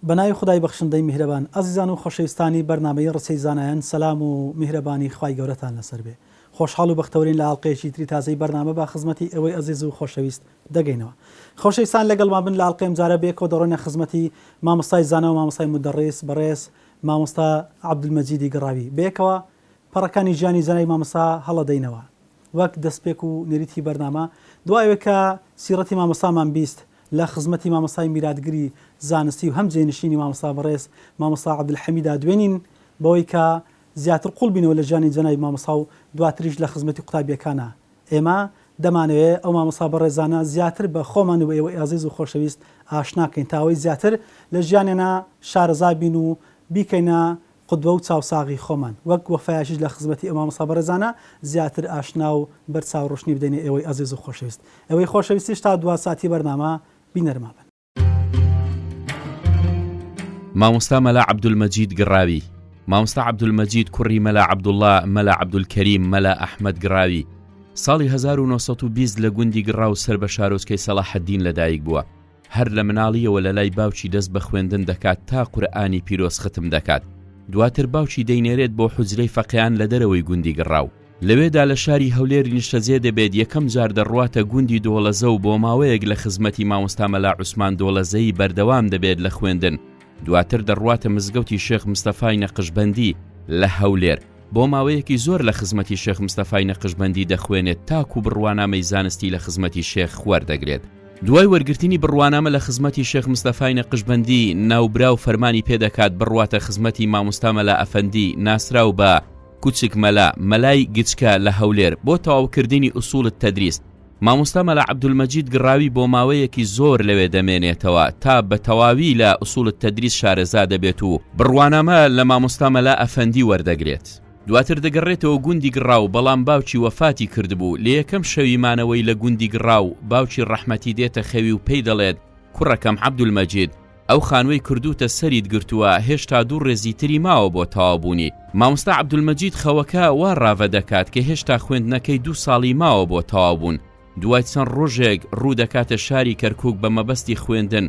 بەناوی خدای بەخشندەی میهرەبان ئازیزان و خۆشەویستانی بەرنامەی ڕسەی زانایان سەلام و میهرەبانی خوای گەورەتان لەسەر بێ. خۆشحاڵ و بەختەوەرین لە ئاڵقەیەکی تری تازەی بەرنامە با خزمەتی ئەوەی ئەزیز و خۆشەویست دەگەینەوە. خۆشەویستان لەگەڵمان بن لە ئاڵقەیەم جارە بێکەوە دەڕۆینە خزمەتی مامۆستای زانە و مامۆستای مدەڕیس بەڕێز مامۆستا عەبدولمەجیدی گڕاوی بێکەوە پەڕەکانی ژیانی زانای مامۆستا هەڵەدەینەوە. وەک دەستپێک و نێریتی بەرنامە دوایەوە کە سیرەتی مامۆستامان بیست لە خزمەتی مامۆستای میراتگری زانستی و هەم جێنشینی مامۆستا بەڕێز مامۆستا عەبدولحەمیدا دوێنین بەوەی کە زیاتر قوڵ بینەوە لە ژیانی جەنابی مامۆستا و دواتریش لە خزمەتی قوتابیەکانە. ئێمە دەمانەوێت ئەو مامۆستا بەڕێزانە زیاتر بە خۆمان و ئێوەی ئازیز و خۆشەویست ئاشناکەین تاوەی زیاتر لە ژیانێنە شارەزا بین و بیکەینە قودوە و چاوساغی خۆمان وەک وەفایەشیش لە خزمەتی ئەو مامۆستا بەڕێزانە زیاتر ئاشنا و بەرچاوڕۆشنی بدەینێ ئێوەی ئازیز و خۆشەویست. ئەوەی خۆشەویستیش تا دو ساتی بەرنامە بینەرما بن. مامۆستا مەلا عەبدولمەجید گڕاوی، مامۆستا عەبدولمەجید کوڕی مەلا عەبدوڵڵا مەلا عەبدولکەریم مەلا ئەحمەد گڕاوی ساڵی 1920 لە گوندی گڕاو سەر بە شارۆچکەی سەلاحەددین لەدایک بووە. هەر لە مناڵیەوە لە لای باوکی دەست بە خوێندن دەکات تا قورئانی پیرۆز ختم دەکات. دواتر باوکی دەینێرێت بۆ حوجرەی فەقیهان لە دەرەوەی گوندی گڕاو. لەوێدا لە شاری هەولێر نیشتەجێ دەبێت یەکەم جار دەڕواتە گوندی دۆڵەزە و بۆ ماوەیەک لە خزمەتی مامۆستا مەلا عوسمان دۆڵەزەی بەردەوام دەبێت لە خوێندن. دواتر دەڕواتە مزگەوتی شێخ مستەفای نەقشبەندی لە هەولێر بۆ ماوەیەکی زۆر لە خزمەتی شێخ مستەفای نەقشبەندی دەخوێنێت تاکو بڕوانامەی زانستی لە خزمەتی شێخ وەردەگرێت. دوای وەرگرتنی بڕوانامە لە خزمەتی شێخ مستەفای نەقشبەندی ناوبراو فەرمانی پێدەکات بڕواتە خزمەتی مامۆستا مەلا ئەفەندی ناسراو بە کوچک مەلای گچکە لە هەولێر بۆ تەواوکردنی ئوسوڵت تەدریس. مامۆستا مەلا عەبدولمەجید گڕاوی بۆ ماوەیەکی زۆر لەوێ دەمێنێتەوە تا بە تەواوی لە ئوسوڵت تەدریس شارەزا دەبێت و بڕوانامە لە مامۆستا مەلا ئەفەندی وەردەگرێت. دواتر دەگەڕێتەوە گوندی گڕاو بەڵام باوکی وەفاتی کردبوو. لە یەکەم شەویمانەوەی لە گوندی گڕاو باوکی ڕەحمەتی دێتە خەوی و پێی دەڵێت کوڕەکەم عەبدولمەجید ئەو خانووی کردوتە سەریت گرتووە هێشتا دوو ڕێزی تری ماوە بۆ تەوابوونی. مامۆستا عەبدولمەجید خەوەکە وا ڕاوە دەکات کە هێشتا خوێندنەکەی 2 ساڵی ماوە بۆ تەوابوون. دوای چەند ڕۆژێک ڕوو دەکاتە شاری کەرکووک بە مەبەستی خوێندن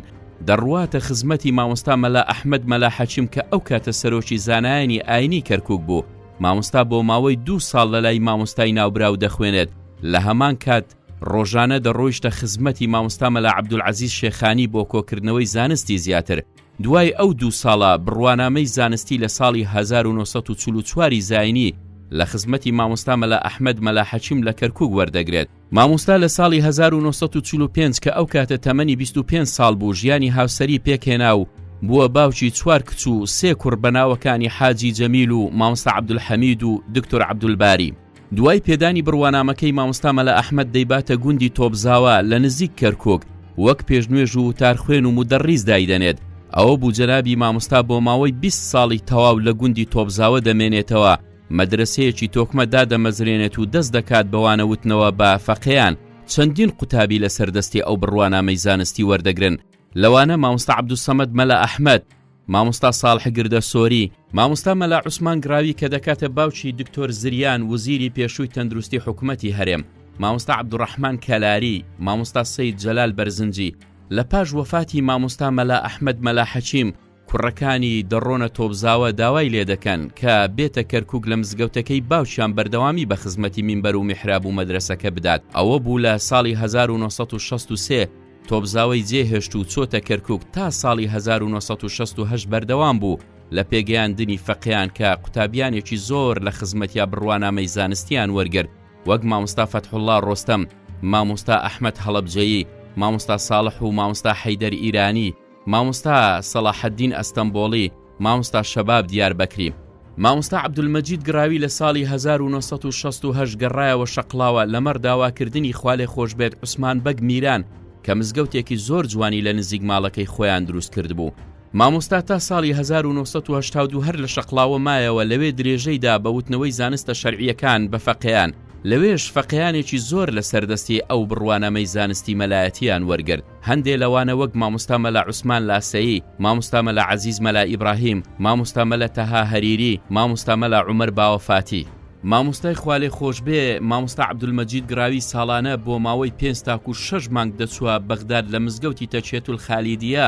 دەڕواتە خزمەتی مامۆستا مەلا ئەحمەد مەلا حەچیم کە ئەو کاتە سەرۆکی زانایانی ئاینی کەرکووک بوو. مامۆستا بۆ ماوەی 2 ساڵ لە لای مامۆستای ناوبراو دەخوێنێت. لە هەمان کات ڕۆژانە دەڕۆیشتە خزمەتی مامۆستا مەلا عەبدولعەزیز شێخانی بۆ کۆکردنەوەی زانستی زیاتر. دوای ئەو 2 ساڵە بڕوانامەی زانستی لە ساڵی 1944 زاینی لە خزمەتی مامۆستا مەلا ئەحمەد مەلا حەچیم لە کەرکووک وەردەگرێت. مامۆستا لە ساڵی 1945 کە ئەو کاتە تەمەنی 25 ساڵ بوو ژیانی هاوسەری پێکهێنا و بووە باوکی 4 کچ و 3 کوڕ بەناوەکانی حاجی جەمیل و مامۆستا عەبدولحەمید و دکتۆر عەبدولباری. دوای پێدانی بڕوانامەکەی مامۆستا مەلا ئەحمەد دەیباتە گوندی تۆپزاوە لە نزیک کەرکووک وەک پێشنوێژ و تارخوێن و مدەڕیس دایدەنێت. ئەوە بوو جەنابی مامۆستا بۆ ماوەی 20 ساڵی تەواو لە گوندی تۆپزاوە دەمێنێتەوە. مەدرسەیەکی تۆکمەدا دەمەزرێنێت و دەست دەکات بەوانەوتنەوە بە فەقیهان. چەندین قوتابی لە سەردەستی ئەو بڕوانامەی زانستی وەردەگرن. لەوانە مامۆستا عەبدولسەمەد مەلا ئەحمەد، مامۆستا ساڵح گردە سۆری، مامۆستا مەلا عوسمان گڕاوی کە دەکاتە باوکی دکتۆر زریان وزیری پێشووی تەندروستی حکومەتی هەرێم، مامۆستا عەبدوڕەحمان کەلاری، مامۆستا سەید جەلال بەرزنجی. لە پاش وەفاتی مامۆستا مەلا ئەحمەد مەلا حەچیم کوڕەکانی دەڕۆنە تۆپزاوە داوای لێ دەکەن کە بێتە کەرکووک لە مزگەوتەکەی باوکیان بەردەوامی بە خزمەتی مینبەر و میحراب و مەدرسەکە بدات. ئەوە بوو لە ساڵی 1963 تۆپزاوەی جێهێشت و چۆتە کەرکووک تا ساڵی 1968 بەردەوام بوو لە پێگەیاندنی فەقیهان کە قوتابیانێکی زۆر لە خزمەتیا بڕوانامەی زانستیان وەرگرت وەک مامۆستا فەتحوڵڵا ڕۆستەم، مامۆستا ئەحمەد هەڵەبجەیی، مامۆستا ساڵح و مامۆستا حەیدەر ئیرانی، مامۆستا سەلاحەددین ئەستەمبۆڵی، مامۆستا شەباب دیاربەکری. مامۆستا عەبدولمەجید گڕاوی لە ساڵی 1968 گەڕایەوە شەقڵاوە لەمەڕ داواکردنی خوالێ خۆشبێت عوسمان بەگ میران کە مزگەوتێکی زۆر جوانی لە نزیک ماڵەکەی خۆیان دروست کردبوو. مامۆستا تا ساڵی 1982 هەر لە شەقڵاوە مایەوە لەوێ درێژەیدا بە وتنەوەی زانستە شەرعیەکان بە فەقیهان. لەوێش فەقیهانێکی زۆر لە سەردەستی ئەو بڕوانامەی زانستی مەلایەتیان وەرگرت. هەندێ لەوانە وەک مامۆستا مەلا عوسمان لاسەیی، مامۆستا مەلا عەزیز مەلا ئیبراهیم، مامۆستا مەلا تەها هەریری، مامۆستا مەلا عومەر باوەفاتی. مامۆستای خوالێ خۆشبێ مامۆستا عەبدولمەجید گڕاوی ساڵانە بۆ ماوەی 5 تاکو 6 مانگ دەچووە بەغداد لە مزگەوتی تەچێتول خالیدیە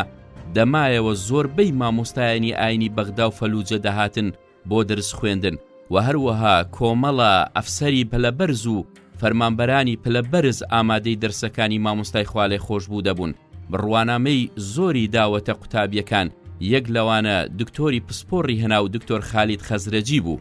دەمایەوە زۆربەی مامۆستایانی ئاینی بەغدا و فەلوجە دەهاتن بۆ دەرس خوێندن و هەروەها کۆمەڵە ئەفسەری پلەبەرز و فەرمانبەرانی پلەبەرز ئامادەی دەرسەکانی مامۆستای خوالێ خۆشبوو دەبوون. بڕوانامەی زۆری داوەتە قوتابیەکان، یەک لەوانە دکتۆری پسپۆڕی هەنا و دکتۆر خالید خەزرەجی بوو.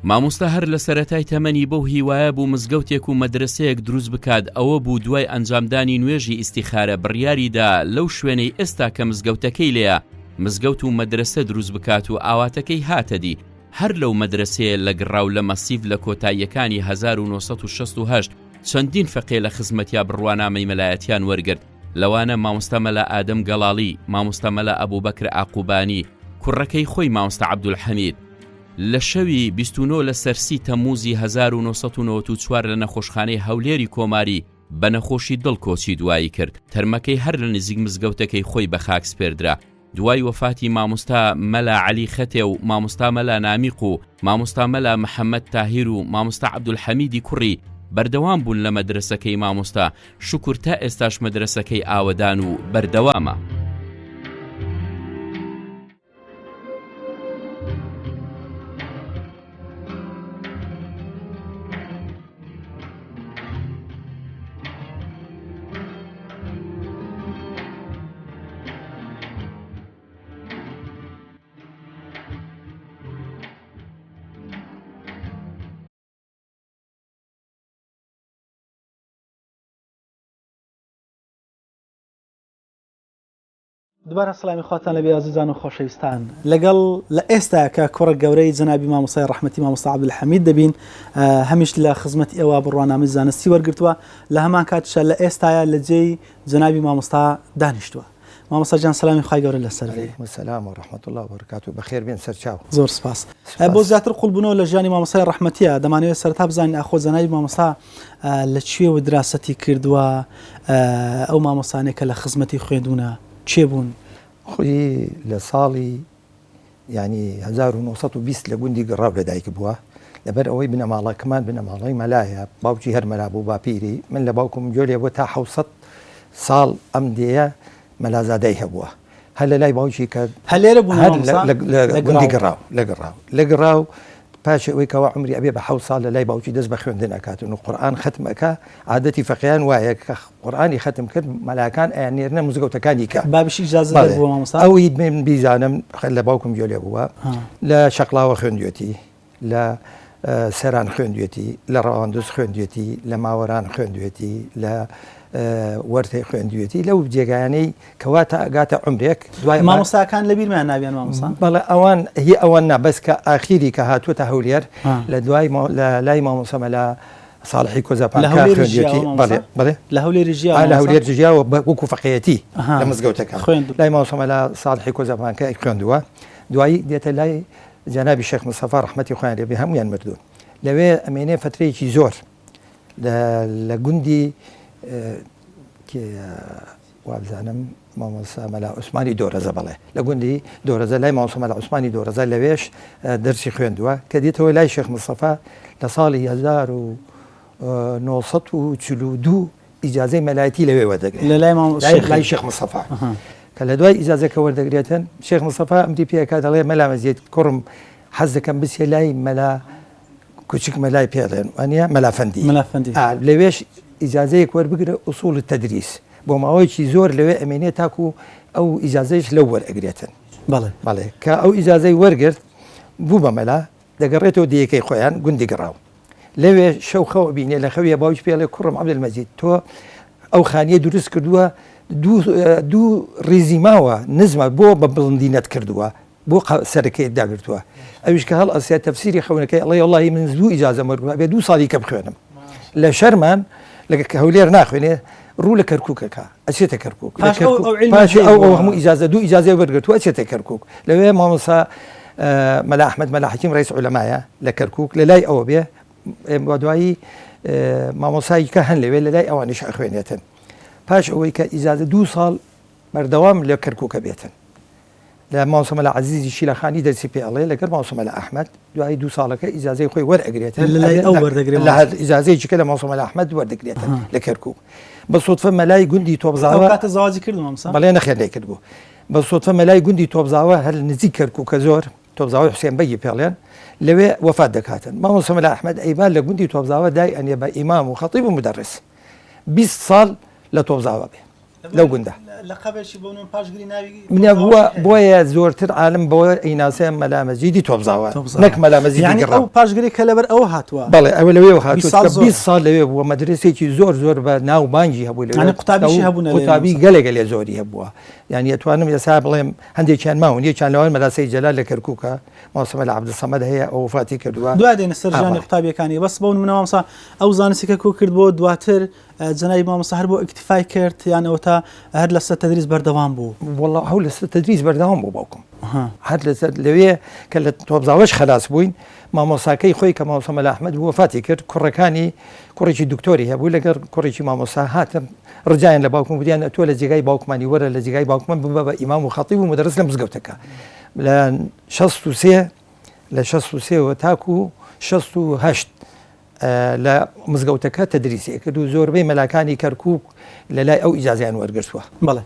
مامۆستا هەر لە سەرەتای تەمەنی بەو هیوایە بوو مزگەوتێک و مەدرسەیەک دروست بکات. ئەوە بوو دوای ئەنجامدانی نوێژی ئیستیخارە بڕیاریدا لەو شوێنەی ئێستا کە مزگەوتەکەی لێیە مزگەوت و مەدرسە دروست بکات و ئاواتەکەی هاتەدی. هەر لەو مەدرسەیە لە گڕاو لە مەسیف لە کۆتاییەکانی 1968 چەندین فەقێ لە خزمەتیا بڕوانامەی مەلایەتیان وەرگرت. لەوانە مامۆستا مەلا ئادەم گەڵاڵی، مامۆستا مەلا ئەبوبەکر عاقوبانی، کوڕەکەی خۆی مامۆستا عەبدولحەمید. لە شەوی 29 لە سەرسی تەموزی 1994 لە نەخۆشخانەی هەولێری کۆماری بە نەخۆشی دڵ کۆچی دوایی کرد. تەرمەکەی هەر لە نزیک مزگەوتەکەی خۆی بە خاک سپێردرا. دوای وەفاتی مامۆستا مەلا عەلی خەتێ و مامۆستا مەلا نامیق و مامۆستا مەلا محەممەد تاهیر و مامۆستا عەبدولحەمیدی کوڕی بەردەوام بوون لە مەدرسەکەی مامۆستا. شکر تا ئێستاش مەدرسەکەی ئاوەدان و بەردەوامە. دوبارە سڵامی خواتان لەبێ ئازیزان و خۆشەویستان. لەگەڵ لە ئێستا کە کوڕە گەورەی جەنابی مامۆستای ڕەحمەتی مامۆستا عەبدولحەمید دەبین. هەمیش لە خزمەتی ئێوە بڕوانامەی زانستی وەرگرتووە. لە هەمان کاتشە لە ئێستاە لە جێی جەنابی مامۆستا دانیشتووە. مامۆستا جان سەلامی خوای گەورە لەسەر بێ. وسلام و ڕەحمەت الله وبەرکاتوه. بەخێر بێن سەرچاو. زۆر سپاس. بۆ زیاتر قوڵبوونەوە لە ژیانی مامۆستای ڕەحمەتیە دەمانەوێت سەرەتا بزانین ئاخۆ جەنابی مامۆستا لە کوێوە دراسەتی کردووە، ئەو مامۆستانێک کە لە خزمەتی خوێندوونە چێ بوون؟ خۆی لە ساڵی ینی 1920 لە گوندی گەڕاو لەدایک بووە. لەبەر ئەوەی بنەماڵەکەمان بنەماڵەی مەلایە، باوکی هەر مەلا بوو باپیری من لە باوکم جۆرێ بووە تا 700 ساڵ ئەم دێیە مەلازادەی هەبووە. هەر لە لای باوکی کە هەلێرە بوون لە گوندی گەڕاو پاش ئەوەی کەوا عمری ئەبێ بە 7 ساڵ لە لای باوکی دەست بە خوێندن ئەکاتن و قورئان ختمەکە. عادەتی فەقیهان وایە کە قورئانی ختم کرد مەلاکان ئەیانێرنە مزگەوتەکانی کە بابشی ئیجازە دەبووە مامۆستا. ئەوی من بیزانم لە باوکم جۆلێ بووە، لە شەقڵاوە خوێندوێتی، لە سەران خوێندوێتی، لە ڕەواندوز خوێندوێتی، لە ماوەران خوێندوێتی، لە وەرتەی خوێندوێتی، لەو جێگایانەی کەواتە ئەگاتە عمرێک. دوای مامۆستاکان لەبیرمیان نابیان مامۆستا؟ بەڵێ ئەوان هی ئەوان نا، بەس کە ئاخیری کە هاتووەتە هەولێر لە دوای لە لای مامۆستا مەلا ساڵحی کۆزەپان خوێندوێتی. بەڵێ لە هەولێری ژیا، لە هەولێر ژیاوە وەکو فەقیهەتی لە مزگەوتەکە لای مامۆستا مەلا ساڵحی کۆزەپانکە خوێندووە. دوایی دێتە لای جەنابی شێخ مستەفا ڕەحمەتی خۆیان لێبێ، هەمویان مردوون. لەوێ ئەمێنێ فترەیەکی زۆر لە گوندی وابزانم مامۆستا مەلا عوسمانی دۆرەزە، بڵێ لە گوندی دۆرەزە لای مامۆستا مەلا عوسمانی دۆرەزە لەوێش دەرسی خوێندووە کە دیتەوە لای شێخ مستەفا لە ساڵی 1942 ئیجازەی مەلایەتی لەوێ وەردەگرێت لای شێخ مستەفا. کە لە دوای ئیجازەکە وەردەگرێتن شێخ مستەفا ئەمری پێکات دەڵێ مەلا مەزیێت کوڕم حەز دەکەم بچێ لای مەلا کوچک مەلای پێڵێن وانە مەلافەندی لەوێش ئیجازەیەک وەربگرە ئوسوڵ تەدریس بۆ ماوەیەکی زۆر لەوێ ئەمێنێت تاکو ئەو ئیجازەیەش لەو وەرئەگرێتن. بەڵێ کە ئەو ئیجازەی وەرگرت بوو بە مەلا دەگەڕێتەوە دیەکەی خۆیان گوندی گەڕاو. لەوێ شەو خەو بینێ لە خەویە باوش پێڵێ کوڕم عەبدولمەجید تۆ ئەو خانیە دروست کردووە، دوو ڕیزی ماوە نزمە بۆ بە بڵندینەت کردووە، بۆ سەرەکەیت داگرتووە. ئەویش کە هەڵ ئەسیا تەفسیری خەونەکەی ئەڵێ وەڵڵاهی من دوو ئیجازە وەرگرتووە بێ 2 ساڵی کە بخوێنم لە شەرمان لە هەولێر ناخوێنێ ڕوو لە کەرکووکەکە ئەچێتە کەرکووک پاش ئەو هەموو ئیجازە 2 ئیجازەی وەرگرتووە ئەچێتە کەرکووک. لەوێ مامۆستا مەلا ئەحمەد مەلا حەکیم ڕئیس عولەمایە لە کەرکووک لە لای ئەوە بێ بە دوایی مامۆسایی کە هەن لەوێ لە لای ئەوانیش ئەخوێنێتن. پاش ئەوەی کە ئیجازە 2 ساڵ بەردەوام لە کەرکووکە بێتن. لە مامۆستا مەلا عەزیزی شیلەخانی دەرسی پێ ئەڵێ لەگەڵ مامۆستا مەلا ئەحمەد دوای 2 ساڵەکە ئیجازەی خۆی وەرئەگرێتن، لە ئیجازەیەکی کە لە مامۆستا مەلا ئەحمەد وەردەگرێتن لە کەرکووک. بە سوودفە مەلای گوندی تۆبزاوە کاتە زاواجی کردم ئەمسا بەڵێ نەخێر لێ کردبوو بە سوودفە مەلای گوندی تۆبزاوە هەر نزیک کەرکووکە زۆر تۆبزاوی حوسێن بەیی پێڵێن لەوێ وەفات دەکاتن مامۆستا مەلا ئەحمەد ئەیبان لە گوندی تۆبزاوە دای ئەنێ بە ئیمام و خەتیب و مدەڕس 20 ساڵ لە تۆبزاوە بێ لەو گوندە لە قەبێکی بۆ پاشگری ناوی منە بۆیە زۆرتر عالم بەوە ئەیناسێ مەلا مەجیدی تۆبزاوە نەک مەلا مەجیدی ئەو پاشگری کە لەبەر ئەوە هاتووە بەڵێ ئەوە لەوێ هاتووە 20 ساڵ لەوێ بووە مەدرسێکی زۆر بە ناو بانگی هەبوو لەوێ قوتابیشی هەبوون قوتابی گەلێ زۆری هەبووە یعنی ئەتوانم ئێستا بڵێم هەندێکیان ماون یەکیان لەوان مەلاسەی جەلال لە کەرکووکە مامۆستا مەلا عەبدولسەمەد هەیە ئەو وفاتی کردووە دوای دێنە سەرجانی قوتابیەکانی بەس بەو نمونە مامۆستا ئەو زانستێکە کۆ کرد بۆ دواتر جەنابی مامۆستا هەر بۆ ئیکتیفای کرد یان ئەوە تا هەر لەسەر تەدریس بەردەوام بوو والله هەوڵ لەسەر تەدریس بەردەوام بوو باوکم هەر لەسەر لەوێ کە لە تۆبزاوەش خەلاس بووین مامۆستاکەی خۆی کە مامۆستا مەلا ئەحمەد وفاتی کرد کوڕەکانی کوڕێکی دکتۆری هەبوو لەگەر کوڕێکی مامۆستا هاتن ڕجایان لە باوکم گوتیان تۆ لە جێگای باوکمانی وەرە لە جێگای باوکمان ببە بە ئیمام و خەتیب و مدەرس لە مزگەوتەکە لە 63 تاکو 68 لە مزگەوتەکە تەدریسی کرد و زۆربەی مەلاکانی کەرکووک لە لای ئەو ئیجازیان وەرگرتووە بەڵێ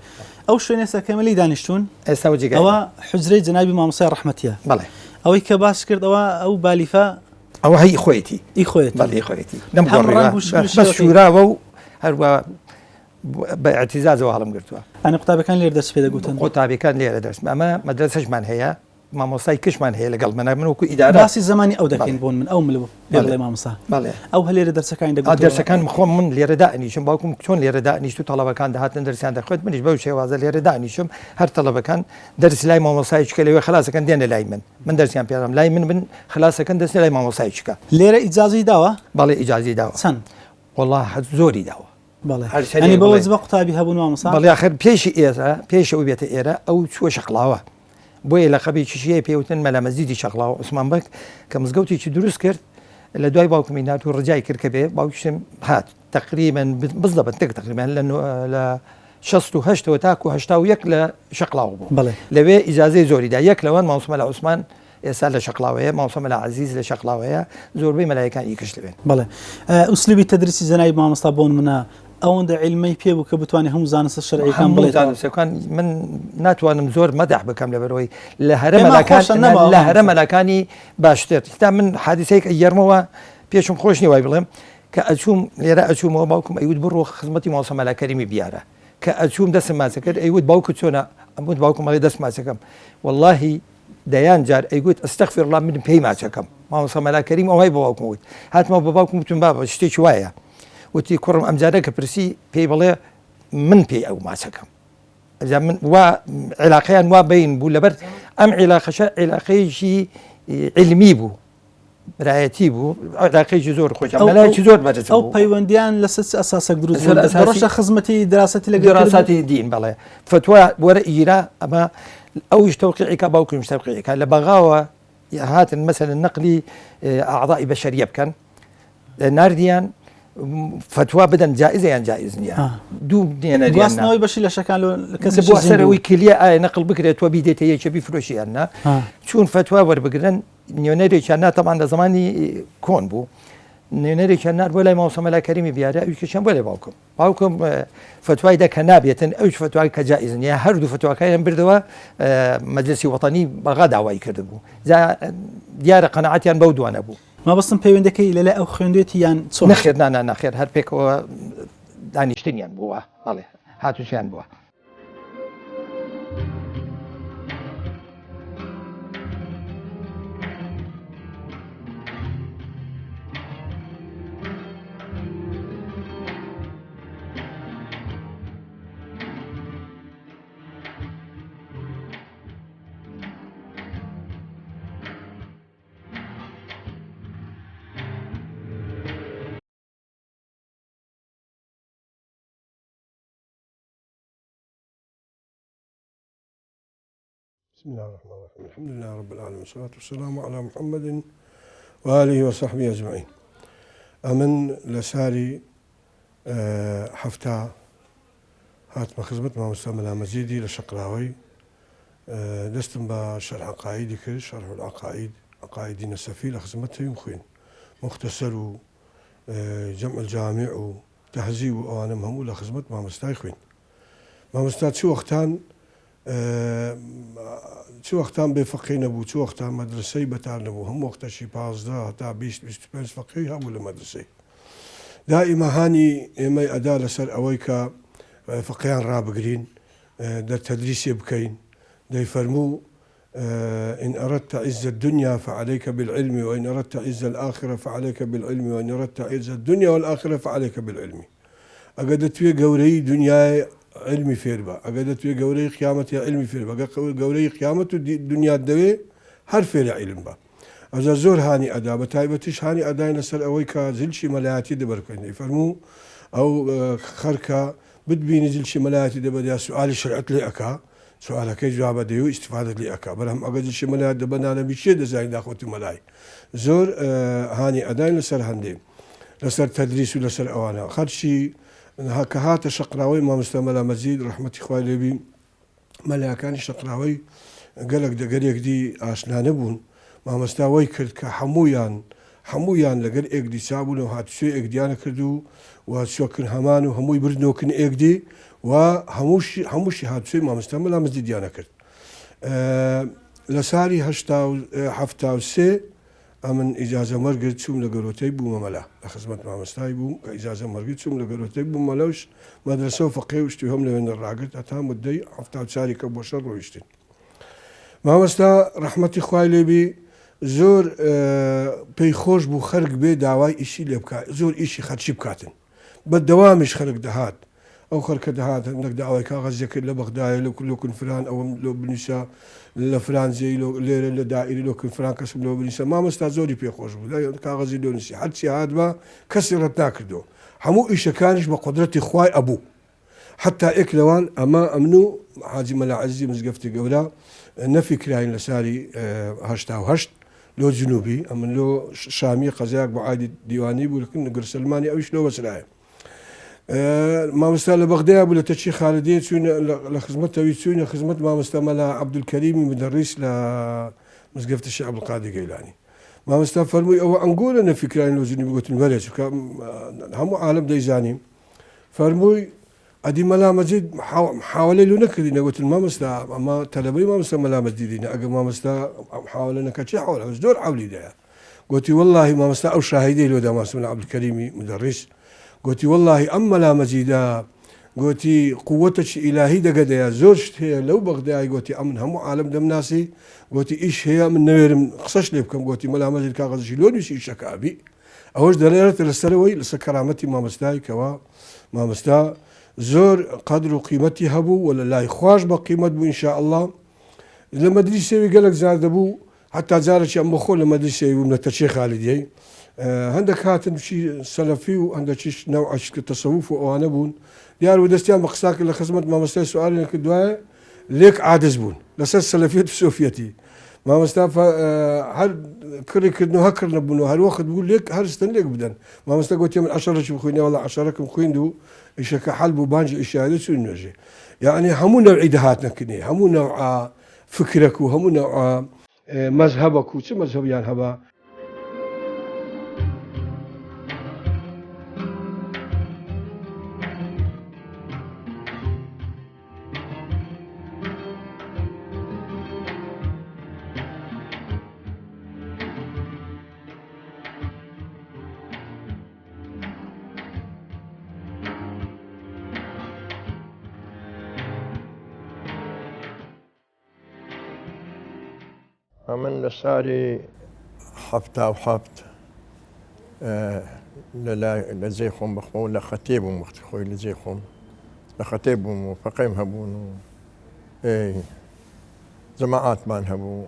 ئەو شوێنە سەکەمەلی دانیشتون ئێستا جێگای ئەوە حجرەی جەنابی مامۆستای ڕەحمەتیە بەڵێ ئەوەی کە باس کردەوە ئەو بالیفە ئەوە هەی خۆیەتی بەڵێ خۆیەتی بەس شوراوە و هەروە بە ئەتیزازەوە هەڵم گرتووە ئەنە قوتابەکان لێرە دەست پێ دەگوتن قوتابیەکان لێرە دەست ئەمە مەدرسەشمان هەیە مامۆستای کشمان هەیە لەگەڵ من وەکو ئیدارە باسی زمانی ئەو دەکەین بۆن من ئەو مل بڵێ مامۆستا ئەو هەلێرە دەرسەکانی دەگوت دەرسەکان خۆم من لێرە دانیشم باوکم چۆن لێرە دانیشت و تەڵەبەکان داهاتن دەرسیان دەخوێت منیش بەو شێوازە لێرە دانیشم هەر تەڵەبەکان دەرسی لای مامۆستایچکە لەوێ خلاسەکەن دێنە لای من دەرسیان پێدام لای من خلاسەکەن دەست لای مامۆستایچکە لێرە ئیجازی داوە بەڵێ ئیجازی داوە چەند والله زۆری داوە بەڵێ بەوەز بە قوتابی هەبوون مامۆستا بەڵێ آخر پێشی ئێرە پێشەوە بێتە ئێرە ئەو چووە شەقڵاوە بۆیە لە خەبێکیشیە پێوتن مەلا مەزیدی شەقڵاوە عوسمان بەک کە مزگەوتێکی دروست کرد لە دوای باوکمی نات و ڕجای کرد کە بێ باوکیشم هات تقریبا بزدەبن تقریبا لە 68 تاکو 81 لە شەقڵاو بوو لەوێ ئیجازەی زۆریدا یەک لەوان مامۆستا مەلا عوسمان ئێستا لە شەقڵاوەیە مامۆستا مەلا عەزیز لە شەقڵاوەیە زۆربەی مەلایەکان ئیکش لەوێن بەڵێ ئوسلوبی تەدریسی جەنابی مامۆستا بۆ نمونە ئەوەندە عیلمەی پێ بوو کە بتوانێت هەموو زانستە شەرعیەکان بڵێتەکان من ناتوانم زۆر مەدەح بکەم لەبەرەوەی لە هەرە مەلاکانی باشتر تا من حادیسەیەک یەرمەوە پێشم خۆش نیوای بڵێم کە ئەچووم لێرە ئەچوومەوە باوکم ئەیوت بڕۆ خزمەتی مامۆستا مەلا کەریمی بیارە کە ئەچووم دەستم ماچە کرد ئەیوت باوکت چۆنە ئەموت باوکم ئەڵێ دەست ماچەکەم واللهی دەیان جار ئەیگوت ئەستەغفر الله من پێی ماچەکەم مامۆستا مەلا کەریم ئەوەی بە باوکم وت هاتمەوە بە باوکم وتم بابە شتێکی وایە وتی کوڕم ئەمجارە کە پرسی پێی بڵێ من پێی ئەو ماچەکەم من وا عێلاقەیان وا بین بوو لەبەر ئەم عێلاقەشە عێلاقەیەکی علمی بوو برایەتی بوو عێلاقەیەکی زۆر خۆشە مەلایەکی زۆر بەرز ئەو پەیوەندیان لەسەر ئەساسێک دروست ڕۆژە خزمەتی دراستەتی لە دراستاتی دین بەڵێ فتوە وەرە ئیرا ئەمە ئەویش تەوقیعیکە باوکمیش تەوقیعیکە لە بەغاوە هاتن مەسەلەن نەقلی ئەعضائی بەشەریە بکەن ناردیان فتوا بدەن جائزەیان جائز نییە دوو گواستنەوەی بەشی لە شەکان بۆ سەرەوەی کلیە ئایا نەقل بکرێت تۆ بیدێتە یەکێ بیفرۆشیاننا چون فتوا وەربگرن نیۆنەرێکیان ناتەمان لە زمانی کۆن بوو نوێنەرێکیان نار بۆ لای مامۆستا مەلا کەریمی بیارە ئەویکەشیان بۆ لای باوکم فتوای دەکە نابێتن ئەوش فتوای کە جائز نییە هەردوو فتواکەیان بردەوە مەجلسی وەتانی بەغا داوای کردبوو دیارە قەنەعەتیان بەو دوانە بوو ما بەستم پەیوەندەکەی لەلای ئەو خوێندێتی یان چۆن نەخێر ناخێر هەر پێکەوە دانیشتنیان بووە بەڵێ هاتووشیان بووە بسم الله الرحمن الرحيم الحمد لله رب العالمين والصلاة والسلام على محمد وآله وصحبه أجمعين أمن لسالي حفتا هاتم خزمت مامۆستا مەلا مەجیدی لە شەقڵاوەی دەستم بە شەرح عقائیدی کرد شەرح العقائید عقائیدی نەسەفی لە خزمەت تەویم خوێن مختصر و جەمع الجامع و تەهزیب و ئەوانم هەموو لە خزمەت مامۆستای خوێن. مامۆستا چ وەختان بێفەقی نەبوو، چ وەختان مەدرسەی بەتار نەبوو، هەموو وەختەشی 15 تا 20-25 فەقی هەبوو لە مەدرسەی. دائیمە هانی ئێمەی ئەدا لەسەر ئەوەی کە فەقییان ڕابگرین، دەرتەدریسێ بکەین، دەیفەرموو إن أردت عز الدنيا فعليك بالعلم وإن أردت عز الآخرة فعليك بالعلم وإن أردت عز الدنيا والآخرة فعليك بالعلم. أقدت في قوري دنيا علمي فيربا، أقدت في قوري قيامتي علمي فيربا، قوري قيامة الدنيا الدوي هر فير علم با. أجا زور هاني أدا بتايبتش هاني أدا نسر أويكا زلشي ملاياتي دبركين يفرمو أو خركا بدبيني زلشي ملاياتي دبر سؤال شرعت لي أكا سؤالك جواب ديو استفادة لي أكا برهم أقدر شي ملايات دبنا أنا بشي دزاين داخوتي ملاي زور هاني أدا نسر هندي لسر تدريس ولسر أوانا خرشي هكا هات شقراوي ما مستعمل مزيد رحمة إخواني لبي ملاكان شقراوي قالك دقريك دي آشنا نبون ما مستوي كرد كحمويان لقر إيك دي سابون وهات شو إيك ديانا كردو وشو كن همان وهموي بردنو كن إيك دي وهموشي هات شو ما مستعمل مزيد ديانا كرد لساري حفتا وسي أمن إجازة مرقد شوم لقروتي بو مملا لخزمة ما مستاي بو إجازة مرقد شوم لقروتي بو مملاوش مدرسة وفقيه وشتوهم لين الراقد أتام الدي حفتا وساري كبو شر ويشتين ما مستا رحمتي خوای لێبی زۆر پێی خۆش بوو خەرک بێ داوای ئیشی لێ بکات زۆر ئیشی خەرچی بکاتن بە دەوامیش خەرک دەهات ئەو خەرکە دەهات هەندێک داوای کاغەزێ کرد لە بەغدایە لە کنفران ئەوم لۆ بنووسە لە فرانزی لێرە لە دائیری لۆ کنفران کەسم لۆ بنووسە مامۆستا زۆری پێ خۆش بوو کاغەزی لۆ نووسی هەرچی هات بە کەسی ڕەت ناکردەوە هەموو ئیشەکانیش بە قودرەتی خوای ئەبوو حتا ئێک لەوان ئەمە ئەمن و حاجی مەلا عەزیزی مزگەفتی گەورە نفي كراين لساري هشتا وهشت لو جنوبي أما لو شامي قزاق بعادي ديواني ولكن نقر سلماني أوش لو بسرعه ما مستعمل بغداد ولا تشي خالدين سوين لخدمته ويسوين خدمت ما مستعمل عبد الكريم مدرس لمسقفة الشيخ عبد القادر الجيلاني ما مستعمل فرمي أو أنقول أنا في كراين لو جنوبي قلت المرج هم عالم ديزاني فرمي أدي ملا مزيد محاولة لنا كذي قلت ما مستا أما تلبي ما مستا ملا مزيدين أجا ما مستا محاولة لنا كشيء حاولة بس دور حولي ده قلت والله ما مستا أو شاهدي لو ده ما اسمه عبد الكريم مدرس قلت والله أما لا مزيدا قلت قوتك إلهي ده قد يا زوجت هي لو بغداد قلت أمن هم عالم دم ناسي قلت إيش هي من نوير خصش لبكم قلت ملا مزيد كاغز شلون يشي شكابي أوش دلالة السروي لسكرامتي ما مستا كوا ما مستا زور قدر وقيمتي هبو ولا لا يخواش بقيمة بو إن شاء الله لما دريسي قالك زار دبو حتى زارت شي أمخو لما دريسي من التشيخ خالدي عندك هاتن شي سلفي وعندك شي نوع التصوف وأنا بون ديار ودستيان مقصاك اللي خزمت ما مستوى سؤال إنك دواء ليك عادز بون لسه سلفية سوفيتي ما مستوى هل كري كدنو هكر نبونو هل وقت بقول لك هل استنلك بدن ما مستوى قلت من 10 شو خويني والله 10 كم خويندو إيش كحلب وبانج إيش هذا شو النجى يعني همو نوع دهاتنا كني همو نوع فكرك وهمو نوع مذهبك وش مذهب يعني هبا من لساري حفتا وحفت لزيخهم بخمو لخطيبهم مختخوي لزيخهم لخطيبهم وفقيم هبون جماعات مان هبو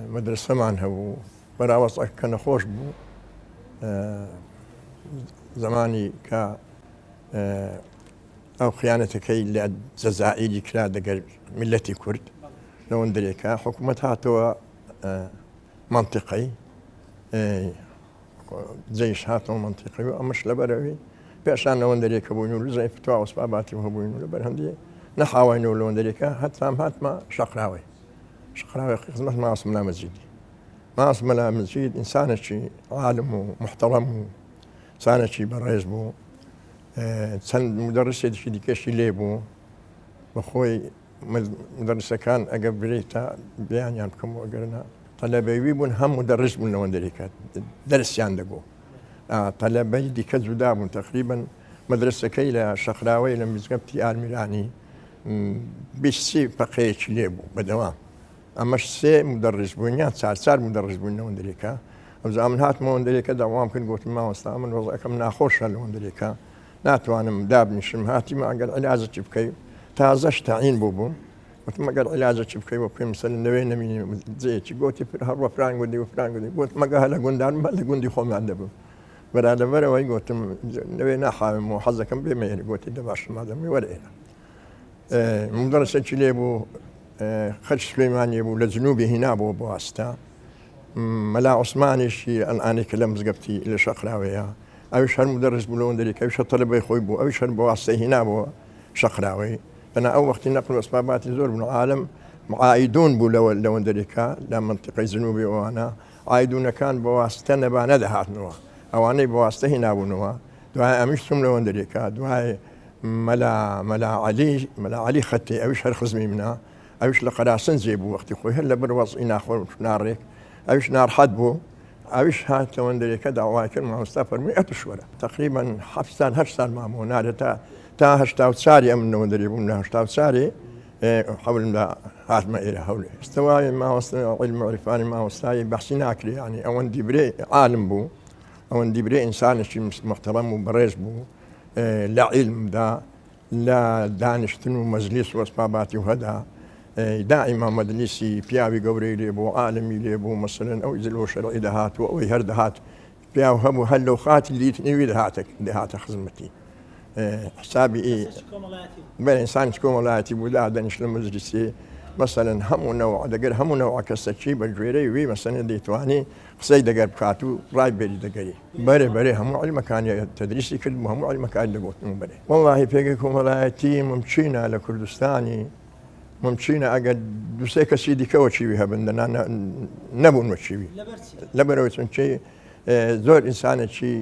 مدرسة مان هبو براوص كان خوش بو زماني كا أو خيانتك اللي الجزائري كلا دقل ملتي كرد لو ندريكا حكومتها تو منطقي جيش هاتو منطقي ومش لبروي بيشان لو ندريكا بوينو زي فتوى وسباباتي وهبوينو لبرهندي نحاوينو لو ندريكا هات ما شقراوي خدمت ما اسمنا مزيدي ما اسمنا مزيد انسان شي عالم ومحترم سانەکی بەڕێز بوو چەند مدەڕسێکی دیکەشی لێ بوو بەخۆی مدەرسەکان ئەگە برێتە بیانیان بکەمەوە گەرنە تەلەبەوی بوون هەموو دەڕست بوون لەوەندەی دەکات دەرسیان دەبوو تەلەبەی دیکە جودا بوون تقریبن مدرسەکەی لە شەخراوەی لە مزگەفتی ئالمیرانی 20 پەقەیەکی لێ بوو بەدەوام ئەمەش 3 مدەڕس بوون یا 4 مدەڕس بوون لەوەندەرێکە ئەوزا من هاتمەوەندەرێکە داوام کرد گوتم ماوەستا من ڕۆژەکەم ناخۆشە لەوەندەرێکە ناتوانم دابنیشم هاتیمە ئەگەر علاجێکی بکەی تازەش تەعین بوو وتم ئەگەر علاجێکی بکەی بۆ پێم سەر نەوێ نەمینی جێکی گوتی هەڕوە فران گوندی و فران گوندی گوت مەگە هە لە گوندان لە گوندی خۆمان دەبوو بەرادەبەرەوەی گوتم نەوێ ناخاوم و حەزەکەم بێمەێنی گوتی دەباشم مادەمی وەرئێرە مدەرسێکی لێ بوو خەج سلەیمانیە بوو لە جنوبی هینا بوو بۆ ئاستا مەلا عوسمانیشی ئەلئانی کە لە مزگەفتی لە شەقراوەیە ئەویش هەر مدەرس بوو لەوەندەرێک ئەویش تەلەبەی خۆی بوو ئەویش هەر بۆ ئاستەی هینا بووە شەقراوەی بەنا ئەو وەختی نەقل و ئەسباباتی زۆر بوون عالم معایدون بوو لەوەندەرێکە لە منطقەی جنوبی ئەوانە عایدونەکان بە واستە نەبانە دەهاتنەوە ئەوانەی بە واستە هینابوونەوە دوای ئەمیش چوم لەوەندەرێکە دوای مەلا عەلی خەتی ئەویش هەر خزمی منە ئەویش لە قەراسنجێ بوو وەختی خۆی هەر لەبەر وەزعی ناخۆ ناڕێک ئەویش ناڕحەت بوو ئەویش هاتەوەندەرێکە داوای کرد مامۆستا فەرمووی ئەتوشوەرە تقریبا 7 سال مامۆ نارێت تا 84 ئەم نەوەندەری بووم لە 84 حەولم لە هاتمە ئێرە هەولێ استەوای ماوەستا عیلم عرفانی ماوەستایی بەحسی ناکرێ یعنی ئەوەندی برێ عالم بوو ئەوەندی برێ ئینسانێکی محتەرەم و بەڕێز بوو لە عیلمدا لە دانیشتن و مەجلیس و ئەسباباتی و هەدا دائما مەجلیسی پیاوی گەورەی لێ بوو عالمی لێ بوو مەسەلەن ئەو ئیزل و شەرعی دەهات و ئەوەی هەر دەهات پیاو هەبوو هەر لەو خاتی لیتنەوی دەهاتە خزمەتی حسابی بەڵێ ئینسانێکی کۆمەڵایەتی بوو دادەنیش لە مەجلیسێ مەسەلەن هەموو نەوع دەگەر هەموو نەوع کەسەکی بە گوێرەی وی مەسەلەن دەیتوانی قسەی دەگەر بکات و ڕای بێری دەگەری بەرێ هەموو عیلمەکانی تەدریسی کرد هەموو عیلمەکانی دەگوتن بەرێ وەڵڵاهی پێگەی کۆمەڵایەتی ممچینە لە کوردستانی ممچینە ئەگەر دووسێ کەسی دیکەوە چیوی هەبن نەبوون وەچیوی لەبەرەوەی چونچی زۆر ئینسانێکی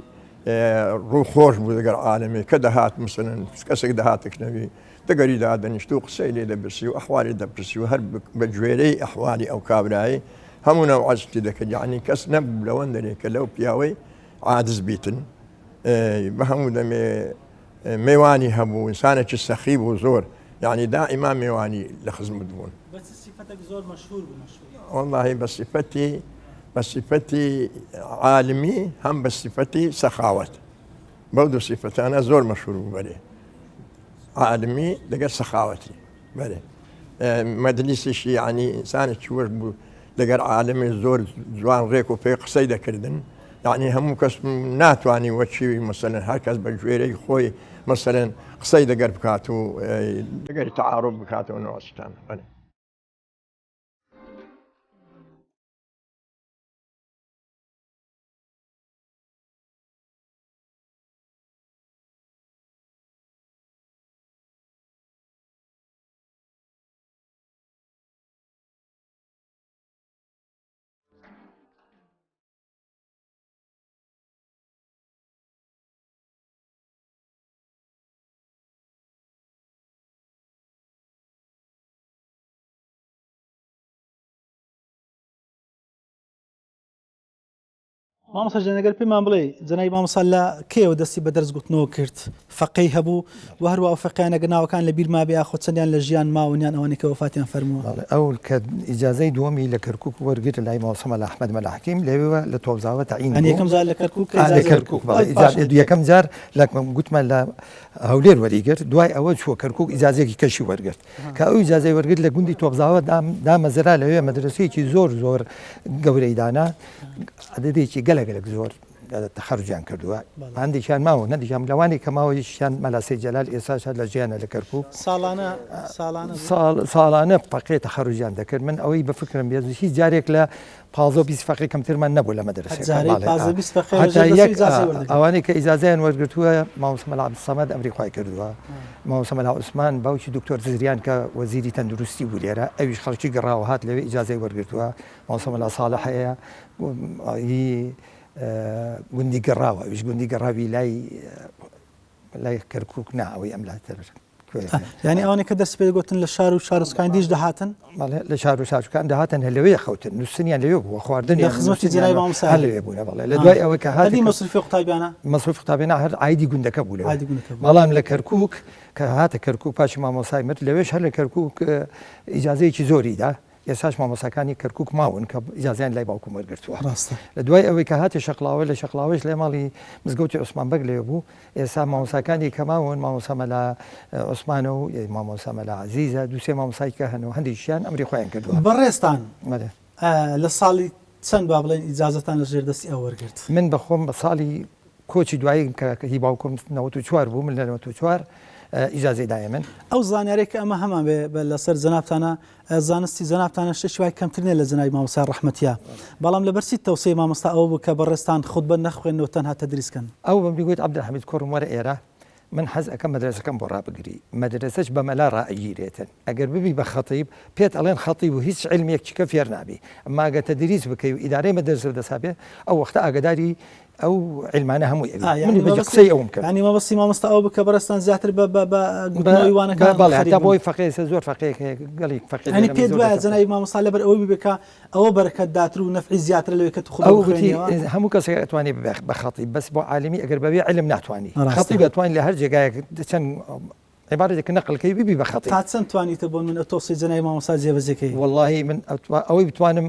ڕووخۆش بوو دەگەر عالەمێ کە دەهات مثلەن کەسێک دەهاتێکنەوی دەگەری دادەنیشت و قسەی لێ دەبرسی و ئەحوالی دەپرسی و هەر بە گوێرەی ئەحوالی ئەو کابرایی هەموو نەو عەجزی دەکرد یعنی کەس نەبوو لەوەندەرێکە لەو پیاوەی عاجز بیتن بە هەموو دەمێ میوانی هەبوو ئینسانێکی سەخی بوو زۆر یعنی دائما میوانی لە خزمەت بوون والله بەصفەتی عالمی هەم بەصفەتی سەخاوەت بەو دوو صفەتانە زۆر مەشهور بوو بەرێ عالمی لەگەر سەخاوەتی بەرێ مەجلیسیشی یعنی ئینسانێکی وەش بوو لەگەر عالمی زۆر جوان ڕێک و پێی قسەی دەکردن یعنی هەموو کەس ناتوانی وەچیوی مەسەلەن هەر کەس بە گوێرەی خۆی مەسەلەن قسەی دەگەر بکات و دەگەری تەعارف بکاتەوە نەوەستان بەێ مامۆستا جەنەگەر پێمان بڵێ جەنابی مامۆستا لە کێوە دەستی بە دەرس گوتنەوە کرد فەقەی هەبوو و هەروە ئەو فەقەیانە گەناوەکان لە بیرما بێ خۆ چەندیان لە ژیان ماونیان ئەوانەی کە وەفاتیان فەرمووە ئەو کە ئیجازەی دووەمی لە کەرکووک وەرگرت لای ماوەستا مەلا ئەحمەد مەلا حەکیم لەوێوە لە تۆبزاوە تەعین یەکەم جار لە کەرکووک یەکەم جار لە گوتمان لە هەولێر وەریگرت دوای ئەوە چووە کەرکووک ئیجازەیەکی کەشی وەرگرت کە ئەو ئیجازەی وەرگرت لە گوندی تۆبزاوە دامەزرا لەوێ مەدرسەیەکی زۆر گەورەی دانا عەدەدێکی گەلەگەلێک زۆر تەخەرجیان کردووە هەندێکیان ماوە نەدیشان لەوانی کە ماوەیشیان مەلاسەی جەلال ئێستاش لە ژیانە لە کەرکووک ساڵانە فەقێ تەخەرجیان دەکرد من ئەوەی بەفکرم بێت هیچ جارێک لە 15 فەقێ کەمترمان نەبوو لە مەدرسێک ئەوانەی کە ئیجازەیان وەرگرتووە مامۆستا مەلا عەبدولسەمەد ئەمریخای کردووە مامۆستا مەلا عوسمان باوکی دکتۆر زریان کە وەزیری تەندروستی بوو لێرە ئەویش خەڵکی گەڕاوە هات لەوێ ئیجازەی وەرگرتووە مامۆستا مەلا ساڵح هەیە گوندی گەڕاوە ئەوش گوندی گەڕاوی لای کەرکک ناوەی ئەم لاتر ینی ئەوانێک کە دەست پێ گوتن لە شار و شارستکان دیش دەهاتن لە شار و شارەکان دەهاتن هە لەوەیە خەوتن نووسنیان لەوێ بووە خواردنی خزمەتی جنای مامۆستا لەوێ بوون بەڵێ لە دوای ئەوەی کە هاتی مەصرفی قوتابیانە مەصرف قوتابیانە هەر عیدی گوندەکە بوو بەڵام لە کەرکک کە هاتە کەرکک پاشی مامۆسای مرد لەوێش هەر لە کەرکک ئیجازەیەکی زۆریدا ئێساش مامۆساکانی کەرکک ماون کە ئیجازیان لای باوکم وەرگرتووە لە دوای ئەوەی کە هاتی شەقڵاوە لە شەقڵاوەش لێ ماڵی مزگەوتی عوسمان بەگ لێ بوو ئێستا مامۆساکانی کە ماون مامۆسا مەلا عوسمانە و مامۆسا مەلا عەزیزە دووسێ مامۆسای کە هەنەوە هەندێکیان ئەمری خۆیان کردووە بەڕێستان لە ساڵی چەند با بڵێن ئیجازەتان لە ژێردەستی ئەو وەرگرت من بەخۆم بە ساڵی کۆچی دوایی کە هی باوکم 94 بوو من لە 94 ئیجازەی دایە من ئەو زانیارێک کە ئەمە هەمان بێ لەسەر جەنابتانە زانستی جەنابتانە شتێکی وای کەمترنێ لە جەنابی مامۆستا ڕەحمەتیە بەڵام لەبەرچی تەوسەی مامۆستا ئەوە بوو کە بەڕێستان خودبە نەخوێنەوە تەنها تەدریسکەن ئەو بەم گوت عەبدولحەمید کوڕم وەرە ئێرە من حەز ئەەکەم مەدرسەکەم بۆ ڕابگری مەدرسەش بە مەلا ڕائگیرێتن ئەگەر ببی بە خەتیب پێت ئەڵێن خەتیب و هیچ علمێکیکە فێر نابی ئەمما ئەگەر تەدریس بکەی و ئیدارەی مەدرسە دەسابێ ئەو وەختە ئاگداری ئەو علمانە هەمووی قسەی ئەوم کرد ینی مەبەستی مامۆستا ئەو بکە بەڕێستان زیاتر بەوانەکە بەڵێ تا بۆی فەقێسە زۆر فەقێک گەڵی فەقێنی پێ دوایە جەنابی مامۆستا لەبەر ئەوەی بکە ئەوە بەرەکەت داتر و نەفعی زیاتر لەوەی کە خودت هەموو کەسێک ئەتوانێ بە خەتیب بەس بۆ عالمی ئەگەر بەبێ علم ناتوانانی خەتیب دەتوانین لە هەر جێگایەک چەند عبارەتێک نەقلکەی ببی بە خەتیب تا چەند توانیتە بۆ من تۆسی جەنابی مامۆستا جێبەجێکەی واللهی من ئەوەی بتوانم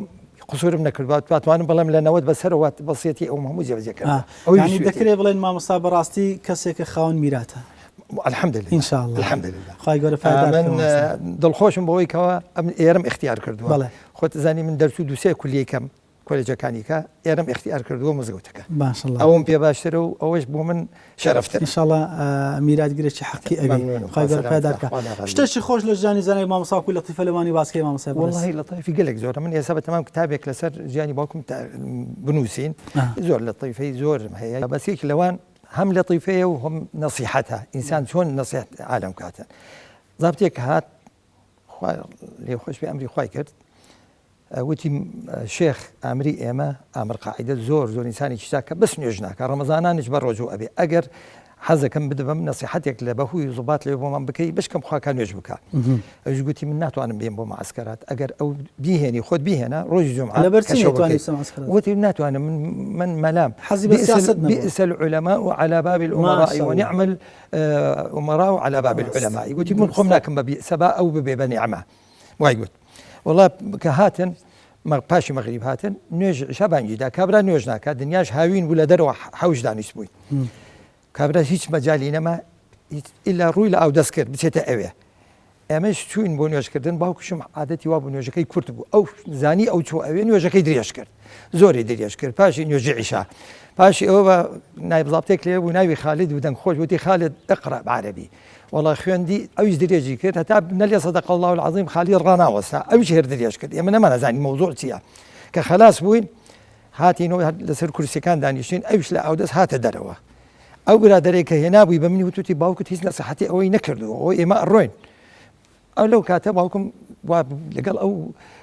قسوورم نەکردوات توانم بەڵام لە نەوەت بەسەرەوە بەسیەتی ئەو هەموو جێبەجێکرد ئەوی دەکرێت بڵێن مامۆستا بەڕاستی کەسێکە خاوەن میراتە الحەمدلله ئینشاءالله الحەمدلله خوای گەورە فایدار من دڵخۆشم بەوەی کەوە ئێرەم اختیار کردووە خۆت زانی من دەرس و دووسێ کولیەکەم کۆلێجەکانی کە ئێرەم اختیار کردووە مزگەوتەکە ماشەڵڵا ئەوم پێ باشترە و ئەوەش بۆ من شەرەفتە ئینشاءالله میراتگرێکی حەقی ئەوی خوای گەورە فایدارکە شتێکی خۆش لە ژیانی زانای مامۆستا و لەطیفە لەوانی باسکەی مامۆستا والله لەطیفی گەلێک زۆرە من ئێستا بەتەمام کتابێک لەسەر ژیانی باوکم بنووسین زۆر لەطیفەی زۆر هەیە بەسێکی لەوان هەم لەطیفەیە و هەم نەسیحەتە ئینسان چۆن نەسیحەت عالەم کاتە زابطێک هات لێ خۆش پێ ئەمری خوای کرد وتی شێخ ئامری ئێمە ئامر قاعدە زۆر ئینسانی چاکە بەس نوێژ ناکە ڕەمەزانانش بە ڕۆژوو ئەبێ ئەگەر حەزەکەم بدەبم نەسیحەتێک لە بەهوی زوبات لێ بۆمان بکەی بشکەم خواکە نوێژ بکە ئەوش گوتی من ناتوانم بێم بۆ مەعسکەرات ئەگەر ئەو بیهێنی خۆت بیهێنا ڕۆژی جومعە وتی ناتوانم من مەلام بئس العلماء على باب الأمراء ونعم الأمراء على باب العلماء گوتی من خۆم ناکەم بە بئسەبا ئەو ببێ بە نیعمە وای گوت والله کە هاتن پاشی مەغریب هاتن نوێژ شەبانگیدا کابرا نوێژ ناکات دنیاش هاوین بوو لە دەرەوە حەوش دانیشت بووین کابرا هیچ مەجای نەما ئیلا ڕووی لە ئاو دەست کرد بچێتە ئەوێ ئێمەش چوین بۆ نوێژکردن باوکشم عادەتی وا بوو نوێژەکەی کورت بوو ئەو زانی ئەو چۆ ئەوێ نوێژەکەی درێژ کرد زۆری درێژ کرد پاشی نوێژی عیشا پاشی ئەوە بە نایبزابتێک لێ بوو ناوی خالد و دەنگ خۆش وتی خالد اقرأ بعربی والله خوێندی ئەویش درێژی کرد هەتا نەلێ صدق الله العظیم خالی ڕناوەستا ئەویش هێر درێژ کرد ئێمە نەمانەزانی مەوزوع چییە کە خلاص بووین هاتینەوە لەسەر کورسەکان دانیشتین ئەویش لە ئەودەست هاتە دەرەوە ئەو برادەرێک کە هێنابووی بە منی وتوتی باوکت هیچ نەسەحەتی ئەوەی نەکردووە ئەوەی ئێمە ئەڕۆین ئەو لەو کاتە باوکم لەگەڵ ئەو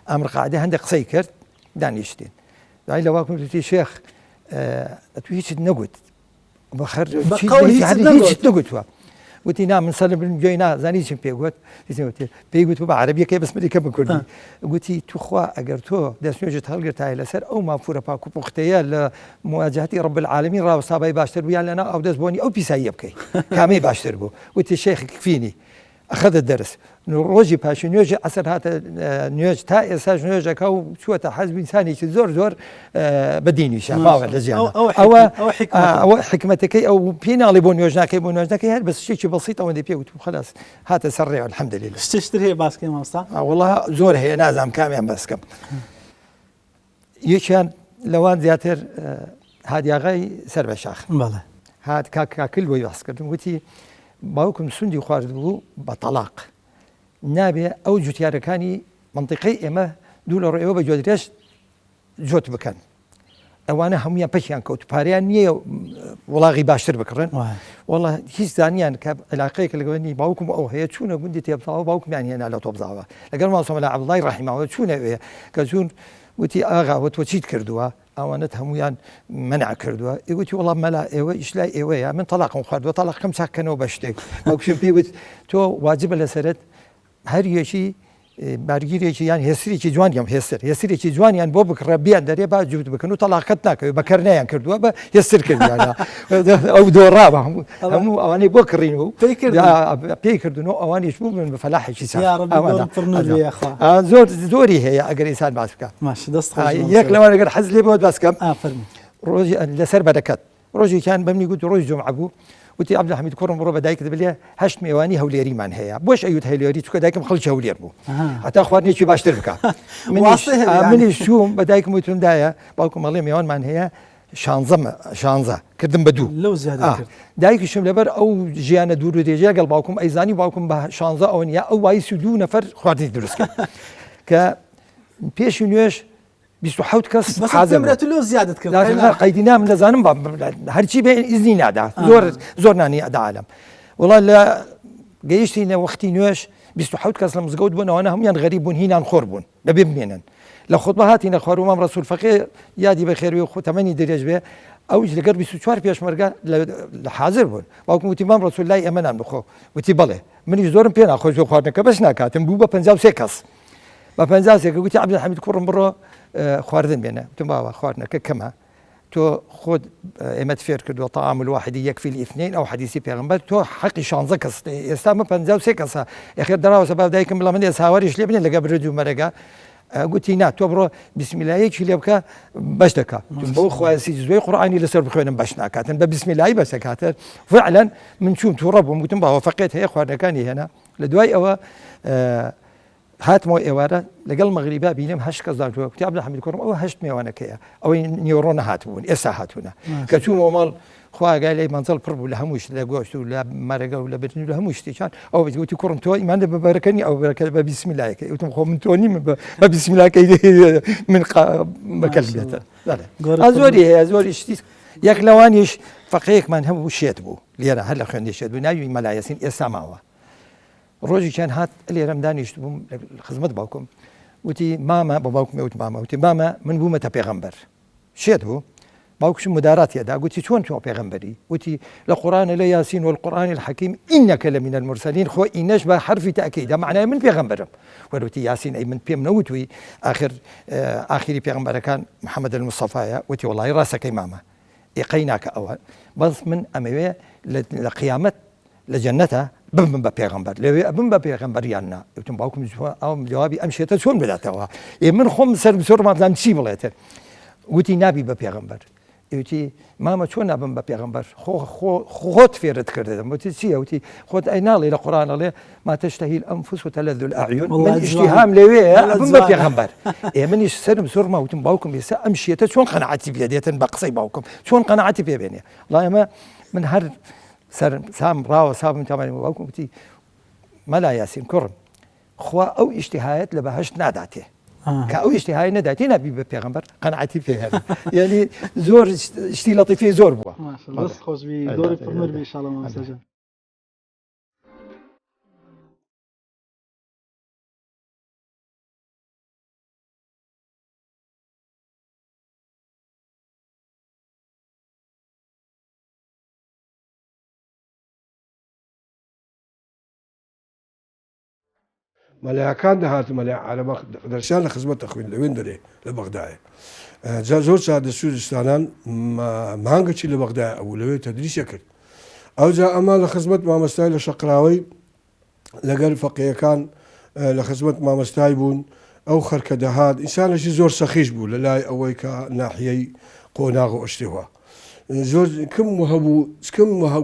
ئامر قاعدە هەندێک قسەی کرد دانیشتین دوای لە باوکم وتی شێخ ئەتو هیچت نەگوت هیچت نەگوتووە وتی نا من سەلم گوێی نازانی چیم پێگوت پێی گوت بە عەرەبیەکەی بەسمەریکە بکردی گوتی توخوا ئەگەر تۆ دەستنوێژت هەڵگرتایە لەسەر ئەو مافورە پاک و پوختەیە لە مواجهەتی رب العالمین ڕاوەستابای باشتر بوویان لەنا ئەو دەست بۆنی ئەو پیساییە بکەی کامەی باشتر بوو وتی شێخی کفینی ئەخەدە دەرس ڕۆژی پاشی نوێژی عەسەر هاتە نوێژ تا ئێساش نوێژەکە و چووەتە حەزب ئینسانێکی زۆر بەدینیشە ماوە لە ژیان ئەوە حکمەتەکەی ئەو پێی ناڵی بۆ نوێژ ناکەی بۆ نوێژ نەکەی هەر بە شتێکی بەسیط ئەوەندەی پێ وتو خەلاص هاتە سەر ڕێوە الحەمدوللیلا شتێکتر هەیە باسکەی مامۆستا والله زۆر هەیە نازانم کامیان بەسکەم یەکیان لەوان زیاتر هادیاغای سەر بە شاخ هات کاکل بۆی باسکردم وتی باوکم سوندی خوارد بوو بە تەلاق نابێ ئەو جوتیارەکانی منطقەی ئێمە دوو لە ڕێەوە بە جۆدرێژ جۆت بکەن ئەوانە هەمویان پەکیان کەوت پاریان نییە وڵاغی باشتر بکڕن وڵا هیچ زانیان کە علاقەیەکە لەگەڵنی باوکم ئەو هەیە چوونە گوندی تێبزاوە باوکمیان هێنا لە تۆبزاوە لەگەڵ ماسۆمە لە عەبدوڵڵای ڕەحیماوە چوونە وێ کە چوون وتی ئاغا وە تۆ چیت کردووە ئەوانت هەمویان منع کردووە ئێوەتی وەڵام مەلا ئێوە ئیشلای ئێوەیە من تەلاقم خواردووە تەلاقەکەم چاکەنەوە بە شتێک ئەوکشم پێوت تۆ واجبە لەسەرت هەر یەکی بارگیرێکی یان هێسرێکی جوانیان هێسرێکی جوانیان بۆ بکڕە بیان دەرێ با جووت بکەن و تەلاقەت ناکەوێت بەکەرنیان کردووە بە هێسر کردیانە ئەو دۆڕابە هەموو ئەوانەی بۆ کڕین و پێی کردنەوە ئەوانیش بوو من بە فەلاحێکی زۆری هەیە ئەگەر ئینسان باس بکە یەک لەوان ئەگەر حەز لێ بۆت باس بکەم ڕۆژی لەسەر بەرەکەت ڕۆژێکیان بەمنی گوت ڕۆژی جمعە بوو وتی عەبدولحەمید کوڕم بڕۆ بە دایکت بڵێ 8 میوانی هەولێریمان هەیە بۆش ئەوت هەولێری چونکە دایکم خەڵکی هەولێر بوو هەتا خواردنێکی باشتر بکە منیش چووم بە دایکم وتم دایە باوکم مەڵێ میوانمان هەیە 16 کردم بە 2 دایکیشم لەبەر ئەو ژیانە دوور و درێژەیە گەڵ باوکم ئەیزانی باوکم بە 16 ئەوە نیە ئەو وای 2 نەفەر خواردنی دروست کرد کە پێشی نوێژ 27 کەس زیادت کرد قەیدی نام دەزانم هەرچی بێ ئیزنی نادا زۆر نانی ئەدا عالم وڵا لە گەیشتینە وەختی نوێژ 27 کەس لە مزگەوت بوون ئەوانە هەمویان غەریب بوون هینان خۆر بوون دەبێ بمێنن لە خۆتبە هاتینە خوار و مام ڕەسوول فەقێ یادی بەخێروی و تەمەنی درێژ بێ ئەوش لەگەر 24 پێشمەرگە لە حاضر بوون باوکم وتی مام ڕەسوول لای ئەمەنان بخۆ وتی بڵێ منیش زۆرم پێ ناخۆش بۆ خواردنەکە بەش ناکاتم بوو بە 53 کەس بە 53 وتی عەبدولحەمید کوڕم بڕۆ خواردن بێنە وتم باوە خواردنەکە کەمە تۆ خۆت ئێمەت فێر کردووە طعام الواحد يكفي الاثنين ئەو حەدیسی پێغەمبەر تۆ حەقی 16 کەس ئێستا من 53 کەسە یەخێر دراوە سەباب دایکم بڵێ من ێ هاوارش لێ بنێ لەگە برد و مەرەگە گوتی نا تۆ بڕۆ بسمیلایەکی لێ بکە بەش دەکات بۆ خوایسی زوێی قورئانی لەسەر بخوێنم بەش ناکاتن بە بسمیلایی بەسەکاتن فعلا من چوم تووڕە بووم گوتم باوە فەقێت هەیە خواردنەکانی هێنا لە دوای ئەوە هاتمەوە ئێوارە لەگەڵ مەغریبا بینم 8 کەس داوە کوتی عەبدولحەمید کوڕم ئەوە 8 میوانەکەیە ئەوەی نیۆڕۆ نەهاتبوون ئێستا هاتوونە کە چوومەوە ماڵ خواگای لای مەنزەڵ پڕ بوو لە هەمووش لە گۆشت و لە مەرەگە و لە برنج و لە هەموو شتێکان ئەو وتی کوڕم تۆ ئیمان لە بەبەرەکەنی ئەو بەرەکە بە بیسمیلایەکە وتم خۆ من تۆ نیم بە بیسمیلایەکەی من بەکەل بێتە زۆری هەیە زۆری شتی یەک لەوانیش فەقەیەکمان هەموو شێت بوو لێرە هەر لە خوێندی شێت بوو ناوی مەلا یاسین ئێستا ماوە ڕۆژێکیان هات لێرەم دانیشت بووم خزمەت باوکم وتی مامە بە باوکم وت مامە وتی مامە من بوومەتە پێغەمبەر شێت بوو باوکشم مداراتیەدا گوتی چۆن تۆ پێغەمبەری وتی لە قورئانە لە یاسین والقورئان الحەکیم ئینەکە لەمینە المرسەلین خۆ ئینەش بە حرفی تەئکیدە معنای من پێغەمبەرم وەروتی یاسین ئەی من پێم نەوتوی ئاخری پێغەمبەرەکان محەممەد المستەفایە وتی وەڵی ڕاستەکەی مامە ئێقەی ناکە ئەوە بەس من ئەمەوێ لە قیامەت لە جەنەتە بم بە پێغەمبەر لەوێ ئەبم بە پێغەمبەریان نا وتم باوکم ئەوم جوابی ئەم شێتە چۆن بداتەوە من خۆم سەر مازانم چی بڵێتە وتی نابی بە پێغەمبەر وتی مامە چۆن نابم بە پێغەمبەر خۆت فێرت کردم وتی چییە وتی خۆت ئەی ناڵێ لە قورئانە لێ ما تشتهی الأنفس وتلذ الأعين من اشتهام لەوێیە ئەبم بە پێغەمبەر منیش سەرم زۆرما وتم باوکم ئێستا ئەم شێتە چۆن قەنەعەتی پێ دێتن بە قسەی باوکم چۆن قەنەعەتی پێ بێنێ وڵای ئەمە من هەر سام ڕاوە سابم تامانی باوکم وتی مەلا یاسین کوڕم خوا ئەو ئیشتیهایەت لە بەهەشت ناداتێ کە ئەو ئیشتیهای نەداتی نابی بە پێغەمبەر قەنەعەتی پێ هێنا یعنی زۆر شتی لەطیفی زۆر بووە خۆشبی دۆری پڕمر بی ئینشاڵڵا مامۆستاجان مەلایەکان دەهاتمە لە عەرەبە دەرسیان لە خزمەت دەخوێن لەوێن دەرێ لە بەغدایە زۆر چا دەسوورستانان مانگەچی لە بەغدایە ئەو لەوێ تەدریسە کرد ئەوجا ئەمە لە خزمەت مامۆستای لە شەقراوی لەگەل فەقێیەکان لە خزمەت مامۆستای بوون ئەو خەرکە دەهات ئینسانێکی زۆر سەخیش بوو لە لای ئەوەی کە ناحیەی قۆناغ و ئەشتێوە زۆر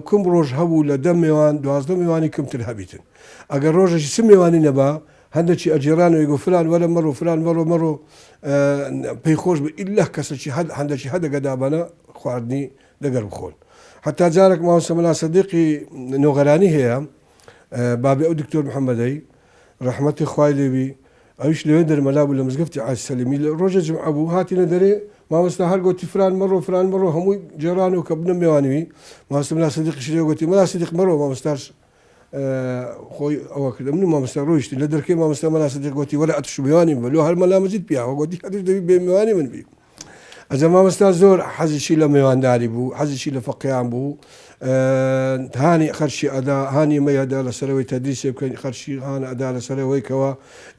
کم ڕۆژ هەبوو لە 10 میوان 12 میوانی کمتر هەبیتن ئەگەر ڕۆژێکی 3 میوانی نەبا هەندێکی ئەجیرانەوەی گو فلان وەرە مەڕۆ فلان مەڕۆ پێی خۆش بە ئیلا کەسێکی هەندێکی هەدەگەدابانە خواردنی دەگەر بخۆن حتا جارێک مامۆستا مەلا سەدیقی نۆغەرانی هەیە بابی ئەو دکتۆر محەممەدەی ڕەحمەتی خوای لێبی ئەویش لەوێ دەرمەلا بوو لە مزگەفتی عاسی سەلیمی لە ڕۆژە جمعە بوو هاتینە دەرێ مامۆستا هەر گوتی فلان مەڕۆ هەمووی جێران و کە بنە میوانوی مامۆستا مەلا سەدیقیش لێ گوتی مەلا سەدیق مەڕۆ مامۆستاش خۆی ئەوە کرد من مامۆستا ڕۆیشتی لە دەرکەی مامۆستا مەلا سەدیق گوتی وەرە ئەتش میوانی بە لۆ هەر مەلا مەجید پیاوە گوتی هەدیش دەبی بێ میوانی من بی ئەجا مامۆستا زۆر حەزیشی لە میوانداری بوو، حەزیشی لە فەقیان بوو، هانی خەرشی ئەدا هانی مەیەدا لەسەرەوەی تەدریسێ بکەین خەرشی هان ئەدا لەسەرەوەیکەوە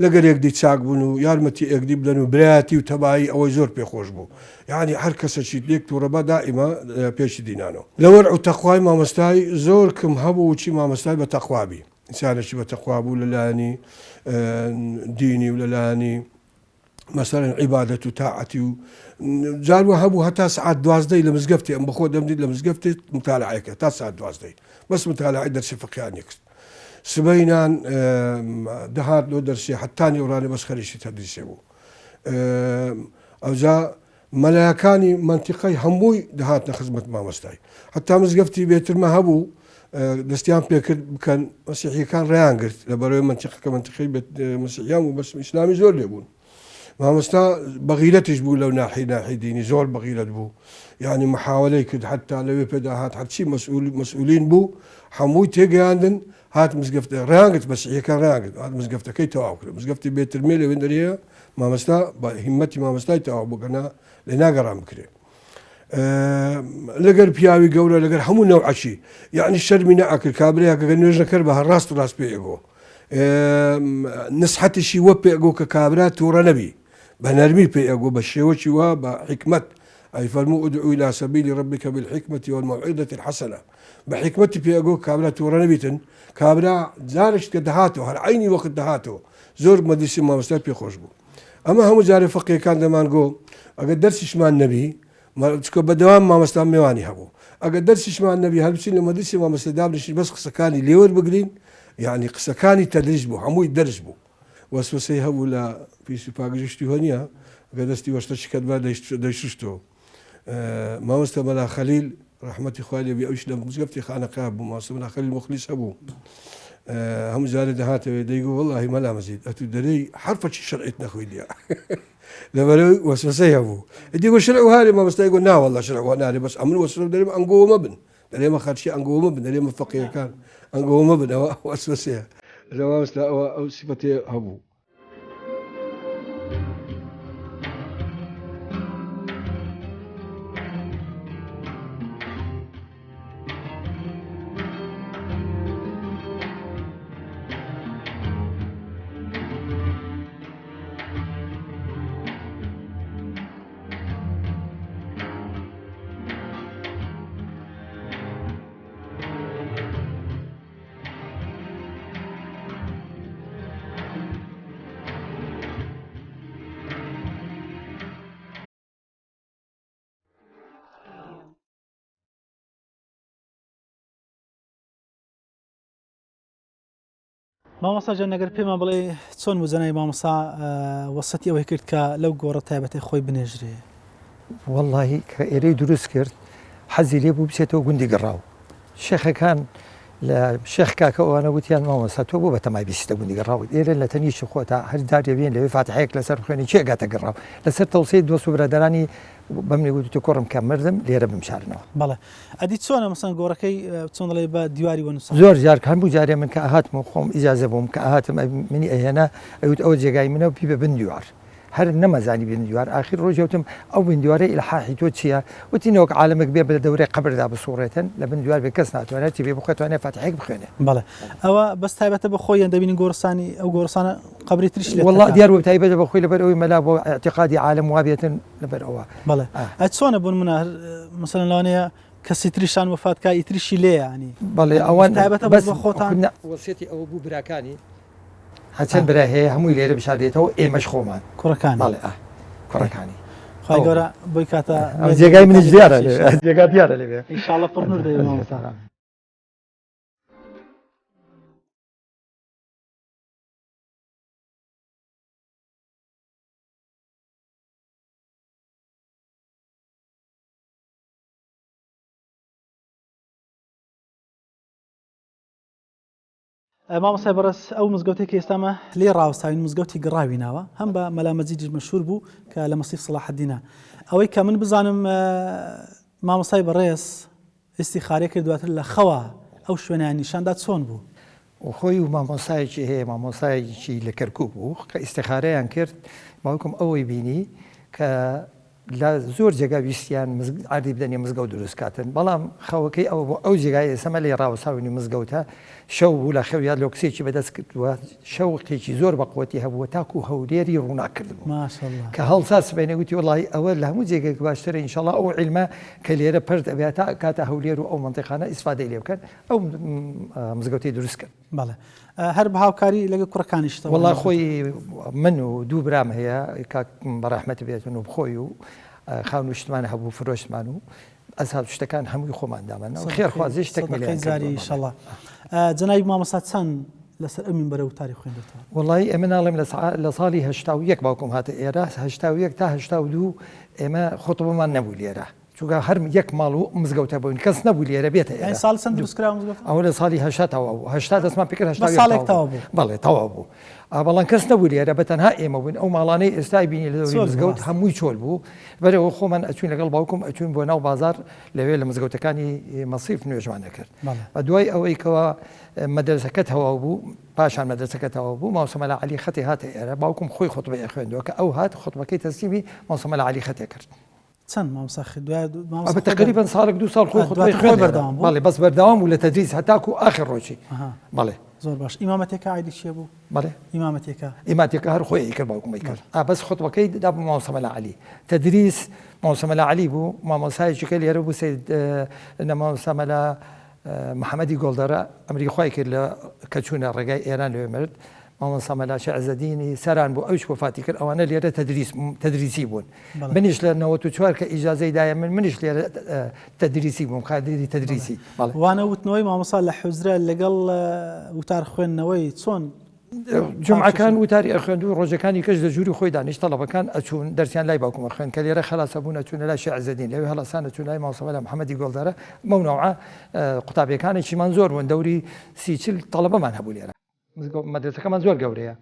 لەگەر یەکدی چاک بوون و یارمەتی یەکدی بدەن و برایەتی و تەبایی ئەوەی زۆر پێخۆش بوو. یعنی هەر کەسەچی لێک تووڕەبە دائیمە پێشی دینانەوە. لەوەر ئەو تەخوای مامۆستای زۆر کەم هەبوو چی مامۆستای بە تەخوابی. ئینسانێکی بە تەخوا بوو لەلایەنی دینی و لەلایەنی مثلا عیبادەت و تاعەتی و جاروە هەبوو هەتا سعات 12 لە مزگەفتی ئەم بەخۆ دەمدید لە مزگەفتی متالعەکە تا سعات 12 بەس متالعی دەرسی فقیان یەکست. سبەینان دەهات لۆ دەرسی حتانی ئەورانی بەس خەریشی تەدریسێ بوو. ئەوجا مەلایەکانی منتیقەی هەمووی دەهاتنە خزمەت مامۆستای. هەتا مزگەفتی بێترمە هەبوو دەستیان پێکرد بکەن مەسیحیەکان ڕیان گرت لە بەرەوەی منتیقەکە منتیقەی مەسیحیان و بەس ئیسلامی زۆر لێبوون. مامۆستا بەغیرەتیش بوو لەو ناحی دینی زۆر بەغیرەت بوو. یعنی محاولەی کرد حتا لەوێ پێدا هات هەرچی مەسئولین بوو هەمووی تێگەیاندن هات مزگەفتە ڕیانگرت مەسیحیەکان ڕیانگرت هات مزگەفتەکەی تەواو کرد. مزگەفتی بێترمێ لەوێن دەریە مامۆستا بە هیمەتی مامۆستای تەواو بکەنە لێ ناگەڕان بکرێ. لەگەر پیاوی گەورە لەگەر هەموو نەوعەچی یعنی شەرمی نەئەکرد کابرایەکە نوێژ نەکرد بە هەر ڕاست و ڕاست پێگۆ نسحەتیشی وە پێگۆ کە کابرا تووڕە نەبی بە نەرمی پێگۆ بە شێوەی وا بە حکمت ئەی فەرموو ئودعو إلى سبيل ربك بالحكمة والموعظة الحسنة بە حکمەتی پێگۆ کابرا تووڕە نەبیتن کابرا جارش کە دەهاتەوە هەر عینی وەخت دەهاتەوە زۆر مەدرسی مامۆستای پێخۆش بوو. ئەمە هەموو جارێ فەقیەکان دەمانگۆ ئەگەر دەرسیشمان نەبی چکە بەدەوام مامۆستا میوانی هەبوو ئەگەر دەرسیشمان نەبی هەرچین لە مەدرسی مامۆستا دابنیشین بەس قسەکانی لێوەر بگرین یعنی قسەکانی تەدریس بوو هەمووی دەرس بوو. وەسوسەی هەبوو لە پیسی پاگژشتی هۆنیە ئەگەر دەستی وەشتە شکەت با دەیشتەوە. مامۆستا مەلا خەلیل ڕەحمەتی خوای لێبێ ئەوش لە مزگەفتی خانەقا بوو مامۆستا مەلا خەلیل مخلیس هەبوو. هەموو جارێ دەهاتەوێ دەیگو وەڵڵاهی مەلا مەزید ئەتو دەرەی حرفەکی شەرعیت نەخوێندیە لەبەرەوەی وەسوسەی هەبوو. دیگو شرع هارێ مامۆستای گۆ ناوەڵڵا شرع نارێ بەس ئەمن وەسوسە دەرێمە ئەنگۆوە مەبن دەرێمە خەرچی ئەنگۆوە مەبن دەرێمە فەقیەکان ئەنگۆوە مەبن ئەوە وەسوسەیە لە مامۆستا ئەو سیفەتێ هەبوو. مامۆستا جان نەگەر پێمان بڵێ چۆن وزانای مامۆستا وەسەتی ئەوەی کرد کە لەو گۆڕە تایبەتی خۆی بنێژرێ؟ واللهی کە ئێرەی دروست کرد حەزی لێ بوو بچێتەوە گوندی گەڕاو. شێخەکان لە شێخ کاکە ئەوانە وتیان مامۆستا تۆ بۆ بە تەمای بیستە گوندی گەڕاوت ئێرە لە تەنیشی خۆتا هەر دارێبێن لەوێ فاتحەیەک لەسەر خوێنی چێگاتە گەڕاو لەسەر تەوسەی دۆست و برادرانی بەمنێ گوت تۆ کوڕم کە مردم لێرە بمشارنەوە. بەڵێ ئەدی چۆنە مەسەن گۆڕەکەی چۆن دەڵێ بە دیواری وەنووسان زۆر جار هەموو جارێ من کە ئاهاتمەوە خۆم ئیجازە بووم کە ئاهاتم منی ئەهێنا ئەوت ئەوە جێگای منە و پی بە بندیوار هەر نەمەزانی بندیوار ئاخر ڕۆژەوتم ئەو بندیوارە ئیلحاحی تۆ چییە وتینەوە عالمێک بێ بە دەورەی قبردا بسوڕێتن لە بندیوار بێ کەس ناتوانێت بێ بخێتوانێت فاتحەیەک بخوێنێ. بەڵێ ئەوە بەس تایبەتە بە خۆیان دەبینین گۆرستانی ئەو گۆرستانە قبری تریش لێ والله دیار و تایبەتە بە خۆی لەبەر ئەوەی مەلا بۆ اعتقادی عالم وابێتن لەبەر ئەوە. بەڵێ چۆنە بوون منە مەسەلەن لەوانەیە کەسی تریشان وفاتکە ئیتریشی لێ ینی بەڵێ ئەوان تایبەتە بەس بە خۆتان وەسیەتی ئەوە بوو براکانی هەچەند برا هەیە هەمووی لێرە بشاردێتەوە ئێمەش خۆمان کوڕەکان بەڵێ کوڕەکانی خی گەورە بۆی کاتە جێگای منیش دیارە جێگا دیارە لێ ئینشاڵڵا پڕ نور دەیێ مامۆستا. مامۆستای بەڕێز ئەو مزگەوتێکی ئێستامە لێ ڕاوستاوین مزگەوتی گەڕاوی ناوە هەم بە مەلا مەجیدیش مەشهور بوو کە لە مەسیف سەلاحەدینە ئەوەی کە من بزانم مامۆستای بەڕێز ئیستیخارە کرد دواتر لە خەوە ئەو شوێنیان نیشاندا چۆن بوو؟ خۆی و مامۆسایەکی هەیە مامۆسایەکی لە کەرکووک بوو کە ئیستیخارەیان کرد باوکم ئەوەی بینی کە لە زۆر جێگا ویستیان ئاردی بدەنێ مزگەوت دروست کاتن بەڵام خەوەکەی ئەو جێگای ئێسەمە لێ ڕاوەساوی مزگەوتە شەو بوو لە خەویان لە کسێکی بەدەست کردووە شەوقێکی زۆر بەقوەتی هەبووە تاکو و هەولێری ڕووناکردبوو کە هەڵسا سبێنێ وتی وڵی ئەوە لە هەموو جێگێک باشترە ئینشاڵڵا ئەو عیلمە کە لێرە پرد ئەبێتە کاتە هەولێر و ئەو منتیقانە ئیسفادەی لێ بکەن ئەو مزگەوتی دروست کرد. بەڵێ هەر بە هاوکاری لەگە کوڕەکانیشتە وڵا خۆی من و دوو برام هەیە بەڕەحمەت بێتن و بخۆی و خاون وشتمان هەبوو فرۆشتمان و ئەساب شتەکان هەمووی خۆماندامەن خێرخوازی شتێک زاری شەڵە جەنابی مامۆستا چەند لەسەر ئەمین بەرە وتاری خوێندێتەوە وڵی ئێمە ناڵێم لە ساڵی هەشتا باوکم هاتە ئێرە هەشتا تا هەشتا دوو ئێمە خۆتبمان نەبوو لێرە چونکە هەر یەک ماڵ و مزگەوتە بووین کەس نەبوو لێرە بێتە ساڵ چەند دروستکرا ئەو لە ساڵی هەشتاەوە بوو هەشتا دەستمان پێکرد بەڵێ تەوا بوو بەڵام کەس نەبوو لێرە بە تەنها ئێمە بووین ئەو ماڵانەی ئێستای بینی لە دەوری مزگەوت هەمووی چۆل بوو بەرەوە خۆمان ئەچوین لەگەڵ باوکم ئەچوین بۆ ناو بازار لەوێ لە مزگەوتەکانی مەسیف نوێژوانە کرد بە دوای ئەوەی کەەوە مەدرسەکە تەواو بوو پاشان مەدرسەکە تەواو بوو ماوسەمەلا عەلی خەتی هاتە ئێرە باوکم خۆی خۆتبەی خوێندەوە کە ئەو هات خۆتبەکەی تەسلیمی ماوسەمەلا عەلی خەتێ کرد چەند مامۆستا تقریبا ساڵێک دو ساڵ خۆی بەردەوام بەڵێ بەس بەردەوام و لە تەدریس هەتاکو ئاخر ڕۆژی بەڵێ زۆر باش ئیمامەتێکە عیدی چیە بوو بەڵێ ئیمامەتێکە هەر خۆی کرد باوکم کرد بەس خۆتبەکەی دا بوو ماوسەمەلا عەلی تەدریس ماوسەمەلا عەلی بوو مامۆسایەکی کە لێرە بوو سید ماوسەمەلا محەممەدی گۆڵدەرە ئەمریخوای کرد لە کەچوونە ڕێگای ئێران لێ مرد مامۆستا شەعزەدینی سەران بوو ئەوش وفاتی کرد ئەوانە لێرە تەدریسی بوون منیش لە 94 کە ئیجازەی دایە منیش لێرە تەدریسی بووم خادری تەدریسی وانە وتنەوەی مامۆستا لە حوزرە لەگەڵ وتار خوێندنەوەی چۆن جمعەکان وتاری ئەخوێند و ڕۆژەکانی کەش لە ژووری خۆی دانیش تەڵەبەکان ئەچوون دەرسیان لای باوکم خوێن کە لێرە خەلاسە بوون ئەچوونە لای شەعزەدین لەوێ هەڵاسان ئەچوون لای ماوسەمەلا محەممەدی گۆڵدەرە مەونەوعە قوتابیەکانێکیمان زۆر بوون دەوری 30 تەڵەبەمان هەبوو لێرە مەدرسەکەمان زۆر گەورەیە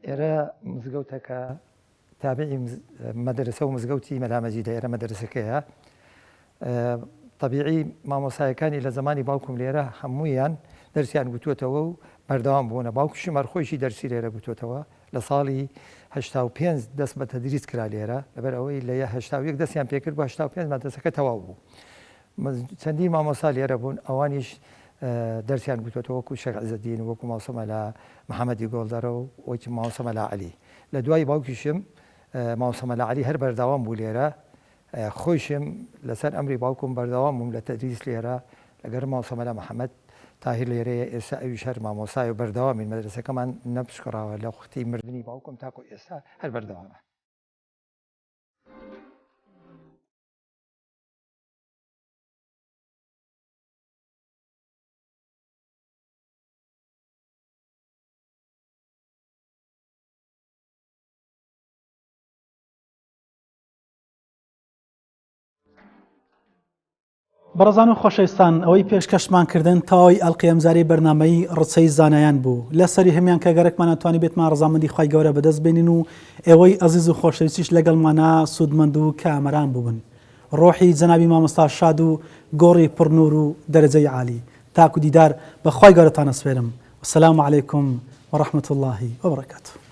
ئێرە مزگەوتەکە تابعی مەدرسە و مزگەوتی مەلامەجیدە ئێرە مەدرسەکەیە طبیعی مامۆسایەکانی لە زمانی باوکم لێرە هەموویان دەرسیان گوتوێتەوە و بەردەوام بوونە باوکشی مەرخۆیشی دەرسی لێرە گوتوێتەوە لە ساڵی 85 دەست بە تەدریس کرا لێرە لەبەر ئەوەی لە 81 دەستیان پێکرد بۆ 85 مەدرسەکە تەواو بوو چەندی مامۆسا لێرە بوون ئەوانیش دەرسیان گوتوێتەوە وەکو شێخ عەزەدین وەکو ماوسەمەلا محەممەدی گۆڵدەرە و وەکی ماوسەمەلا عەلی لە دوای باوکیشم ماوسەمەلا عەلی هەر بەرداوام بوو لێرە خۆشم لەسەر ئەمری باوکم بەرداوام بووم لە تەدریس لێرە لەگەر ماوسەمەلا محەممەد تاهیر لێرەیە ئێستا ئەویش هەر مامۆسای و بەردەوامی مەدرسەکەمان نەپشکراوە لە وقتی مردنی باوکم تاکو ئێستا هەر بەردەوامە. بەڕێزان و خۆشەویستان ئەوەی پێشکەشمانکردن تاوای ئەڵقی ئەمجارەی بەرنامەی ڕچەی زانایان بوو لەسەری هەمیان کە گەرەکمان ناتوانانی بێتمان ڕەزامەندی خوای گەورە بەدەست بێنین و ئێوەی ئەزیز و خۆشەویستیش لەگەڵمانە سوودمەند و کامەران بوون ڕۆحی جەنابی مامۆستا شاد و گۆڕی پڕنور و دەرەجەی عالی تاکو دیدار بە خوای گەورەتان ئەسپێرم. وەسەلامو عەلەیکوم وەڕەحمەتوڵڵاهی وەبەرەکاتوه.